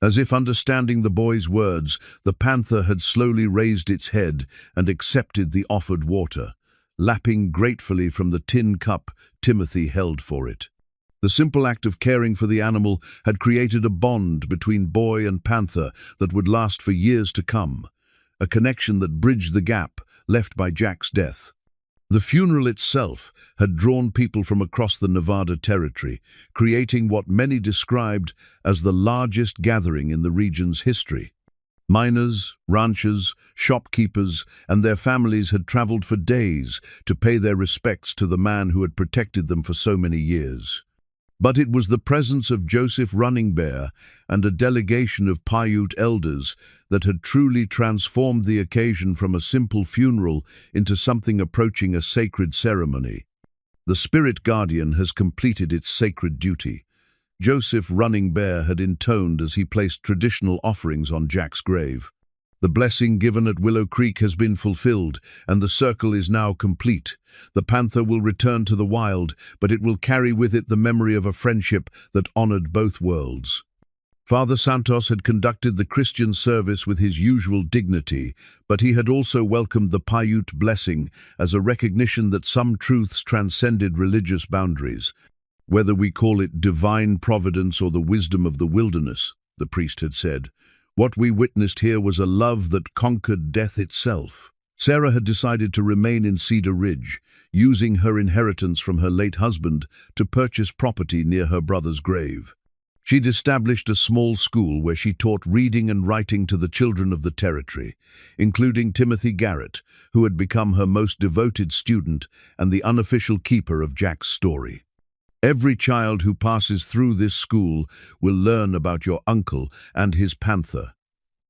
As if understanding the boy's words, the panther had slowly raised its head and accepted the offered water, lapping gratefully from the tin cup Timothy held for it. The simple act of caring for the animal had created a bond between boy and panther that would last for years to come, a connection that bridged the gap left by Jack's death. The funeral itself had drawn people from across the Nevada territory, creating what many described as the largest gathering in the region's history. Miners, ranchers, shopkeepers, and their families had traveled for days to pay their respects to the man who had protected them for so many years. But it was the presence of Joseph Running Bear and a delegation of Paiute elders that had truly transformed the occasion from a simple funeral into something approaching a sacred ceremony. The spirit guardian has completed its sacred duty. Joseph Running Bear had intoned as he placed traditional offerings on Jack's grave. The blessing given at Willow Creek has been fulfilled, and the circle is now complete. The panther will return to the wild, but it will carry with it the memory of a friendship that honored both worlds. Father Santos had conducted the Christian service with his usual dignity, but he had also welcomed the Paiute blessing as a recognition that some truths transcended religious boundaries. "Whether we call it divine providence or the wisdom of the wilderness," the priest had said, "what we witnessed here was a love that conquered death itself." Sarah had decided to remain in Cedar Ridge, using her inheritance from her late husband to purchase property near her brother's grave. She'd established a small school where she taught reading and writing to the children of the territory, including Timothy Garrett, who had become her most devoted student and the unofficial keeper of Jack's story. Every child who passes through this school will learn about your uncle and his panther,"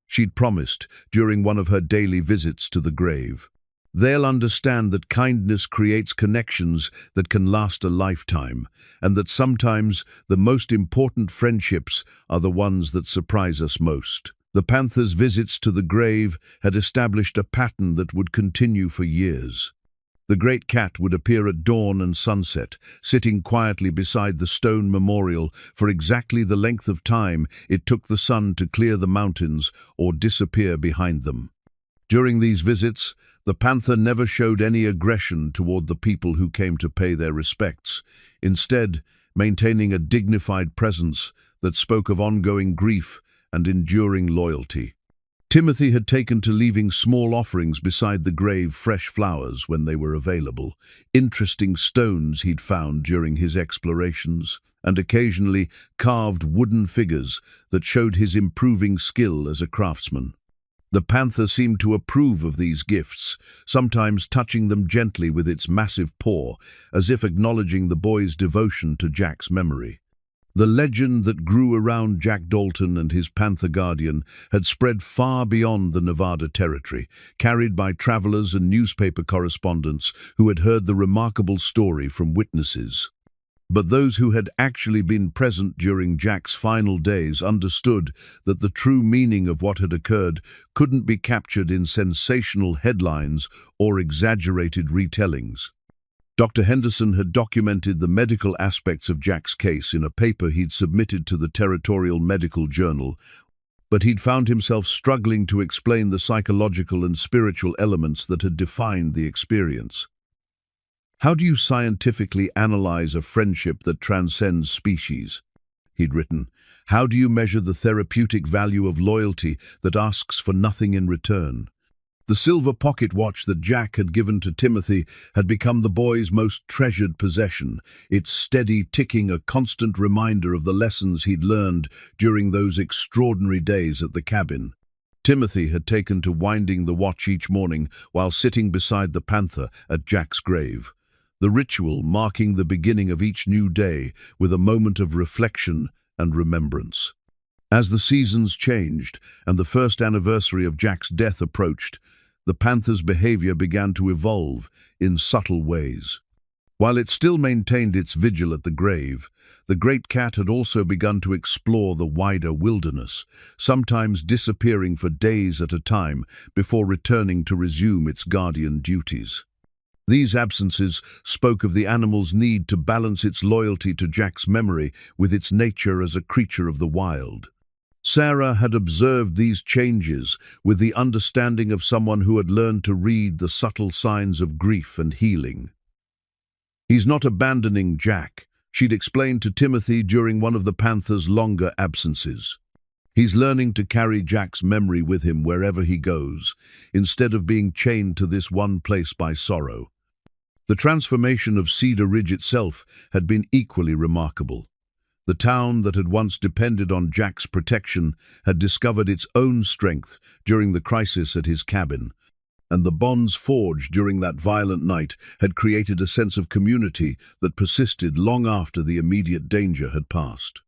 she'd promised during one of her daily visits to the grave. "They'll understand that kindness creates connections that can last a lifetime, and that sometimes the most important friendships are the ones that surprise us most." The panther's visits to the grave had established a pattern that would continue for years. The great cat would appear at dawn and sunset, sitting quietly beside the stone memorial for exactly the length of time it took the sun to clear the mountains or disappear behind them. During these visits, the panther never showed any aggression toward the people who came to pay their respects, instead maintaining a dignified presence that spoke of ongoing grief and enduring loyalty. Timothy had taken to leaving small offerings beside the grave, fresh flowers when they were available, interesting stones he'd found during his explorations, and occasionally carved wooden figures that showed his improving skill as a craftsman. The panther seemed to approve of these gifts, sometimes touching them gently with its massive paw, as if acknowledging the boy's devotion to Jack's memory. The legend that grew around Jack Dalton and his panther guardian had spread far beyond the Nevada territory, carried by travelers and newspaper correspondents who had heard the remarkable story from witnesses. But those who had actually been present during Jack's final days understood that the true meaning of what had occurred couldn't be captured in sensational headlines or exaggerated retellings. Dr. Henderson had documented the medical aspects of Jack's case in a paper he'd submitted to the Territorial Medical Journal, but he'd found himself struggling to explain the psychological and spiritual elements that had defined the experience. "How do you scientifically analyze a friendship that transcends species?" he'd written. "How do you measure the therapeutic value of loyalty that asks for nothing in return?" The silver pocket watch that Jack had given to Timothy had become the boy's most treasured possession, its steady ticking a constant reminder of the lessons he'd learned during those extraordinary days at the cabin. Timothy had taken to winding the watch each morning while sitting beside the panther at Jack's grave, the ritual marking the beginning of each new day with a moment of reflection and remembrance. As the seasons changed and the first anniversary of Jack's death approached, the panther's behavior began to evolve in subtle ways. While it still maintained its vigil at the grave, the great cat had also begun to explore the wider wilderness, sometimes disappearing for days at a time before returning to resume its guardian duties. These absences spoke of the animal's need to balance its loyalty to Jack's memory with its nature as a creature of the wild. Sarah had observed these changes with the understanding of someone who had learned to read the subtle signs of grief and healing. "He's not abandoning Jack," she'd explained to Timothy during one of the panther's longer absences. "He's learning to carry Jack's memory with him wherever he goes, instead of being chained to this one place by sorrow." The transformation of Cedar Ridge itself had been equally remarkable. The town that had once depended on Jack's protection had discovered its own strength during the crisis at his cabin, and the bonds forged during that violent night had created a sense of community that persisted long after the immediate danger had passed.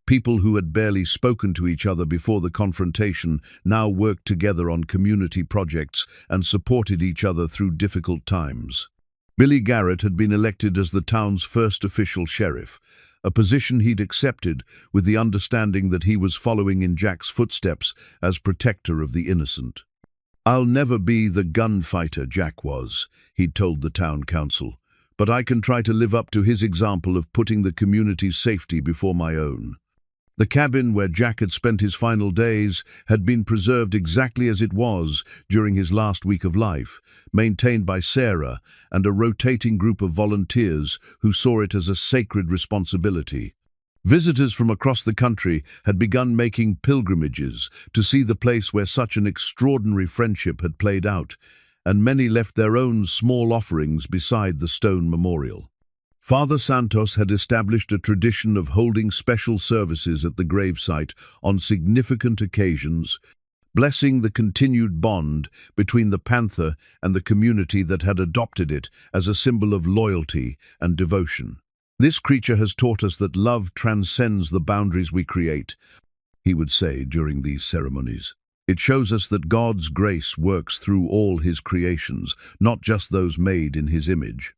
People who had barely spoken to each other before the confrontation now worked together on community projects and supported each other through difficult times. Billy Garrett had been elected as the town's first official sheriff, a position he'd accepted with the understanding that he was following in Jack's footsteps as protector of the innocent. "I'll never be the gunfighter Jack was," he'd told the town council, "but I can try to live up to his example of putting the community's safety before my own." The cabin where Jack had spent his final days had been preserved exactly as it was during his last week of life, maintained by Sarah and a rotating group of volunteers who saw it as a sacred responsibility. Visitors from across the country had begun making pilgrimages to see the place where such an extraordinary friendship had played out, and many left their own small offerings beside the stone memorial. Father Santos had established a tradition of holding special services at the gravesite on significant occasions, blessing the continued bond between the panther and the community that had adopted it as a symbol of loyalty and devotion. "This creature has taught us that love transcends the boundaries we create," he would say during these ceremonies. "It shows us that God's grace works through all his creations, not just those made in his image."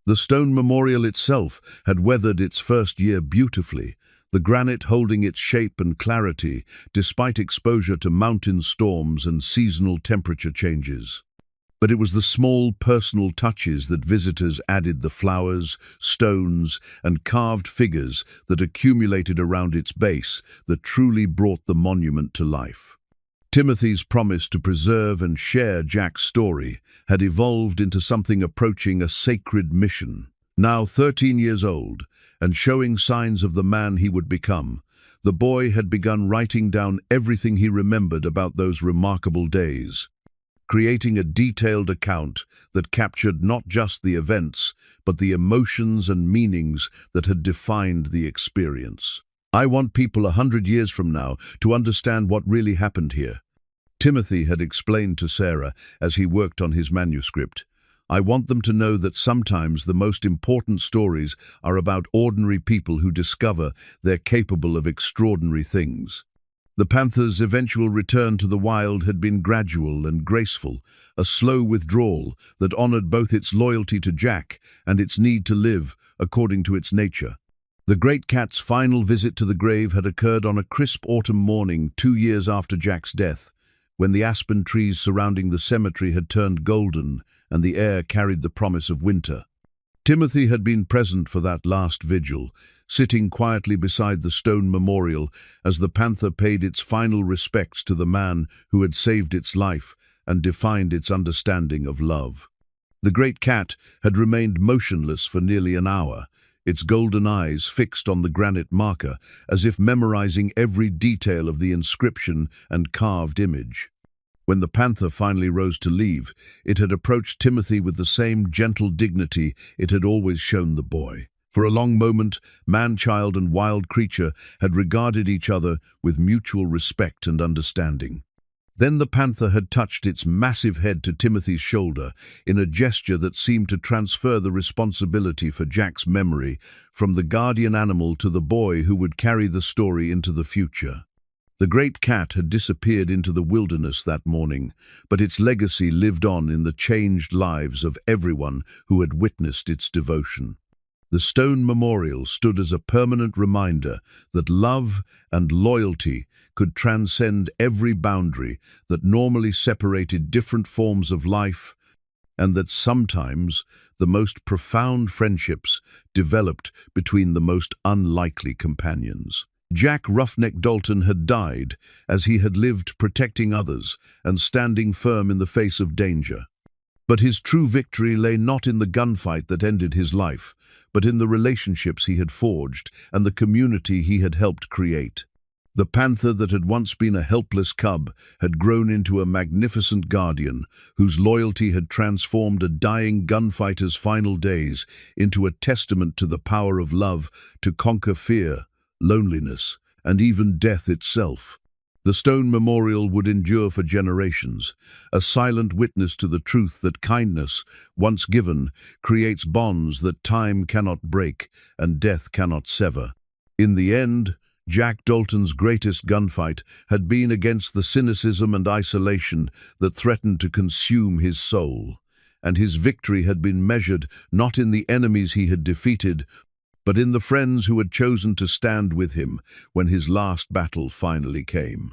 The stone memorial itself had weathered its first year beautifully, the granite holding its shape and clarity despite exposure to mountain storms and seasonal temperature changes. But it was the small personal touches that visitors added, the flowers, stones, and carved figures that accumulated around its base, that truly brought the monument to life. Timothy's promise to preserve and share Jack's story had evolved into something approaching a sacred mission. Now 13 years old, and showing signs of the man he would become, the boy had begun writing down everything he remembered about those remarkable days, creating a detailed account that captured not just the events, but the emotions and meanings that had defined the experience. "I want people 100 years from now to understand what really happened here," Timothy had explained to Sarah as he worked on his manuscript. "I want them to know that sometimes the most important stories are about ordinary people who discover they're capable of extraordinary things." The panther's eventual return to the wild had been gradual and graceful, a slow withdrawal that honored both its loyalty to Jack and its need to live according to its nature. The great cat's final visit to the grave had occurred on a crisp autumn morning 2 years after Jack's death, when the aspen trees surrounding the cemetery had turned golden and the air carried the promise of winter. Timothy had been present for that last vigil, sitting quietly beside the stone memorial as the panther paid its final respects to the man who had saved its life and defined its understanding of love. The great cat had remained motionless for nearly an hour, its golden eyes fixed on the granite marker, as if memorizing every detail of the inscription and carved image. When the panther finally rose to leave, it had approached Timothy with the same gentle dignity it had always shown the boy. For a long moment, man-child and wild creature had regarded each other with mutual respect and understanding. Then the panther had touched its massive head to Timothy's shoulder in a gesture that seemed to transfer the responsibility for Jack's memory from the guardian animal to the boy who would carry the story into the future. The great cat had disappeared into the wilderness that morning, but its legacy lived on in the changed lives of everyone who had witnessed its devotion. The stone memorial stood as a permanent reminder that love and loyalty could transcend every boundary that normally separated different forms of life, and that sometimes the most profound friendships developed between the most unlikely companions. Jack Roughneck Dalton had died as he had lived protecting others and standing firm in the face of danger. But his true victory lay not in the gunfight that ended his life, but in the relationships he had forged and the community he had helped create. The panther that had once been a helpless cub had grown into a magnificent guardian, whose loyalty had transformed a dying gunfighter's final days into a testament to the power of love to conquer fear, loneliness, and even death itself. The stone memorial would endure for generations, a silent witness to the truth that kindness, once given, creates bonds that time cannot break and death cannot sever. In the end, Jack Dalton's greatest gunfight had been against the cynicism and isolation that threatened to consume his soul, and his victory had been measured not in the enemies he had defeated, but in the friends who had chosen to stand with him when his last battle finally came.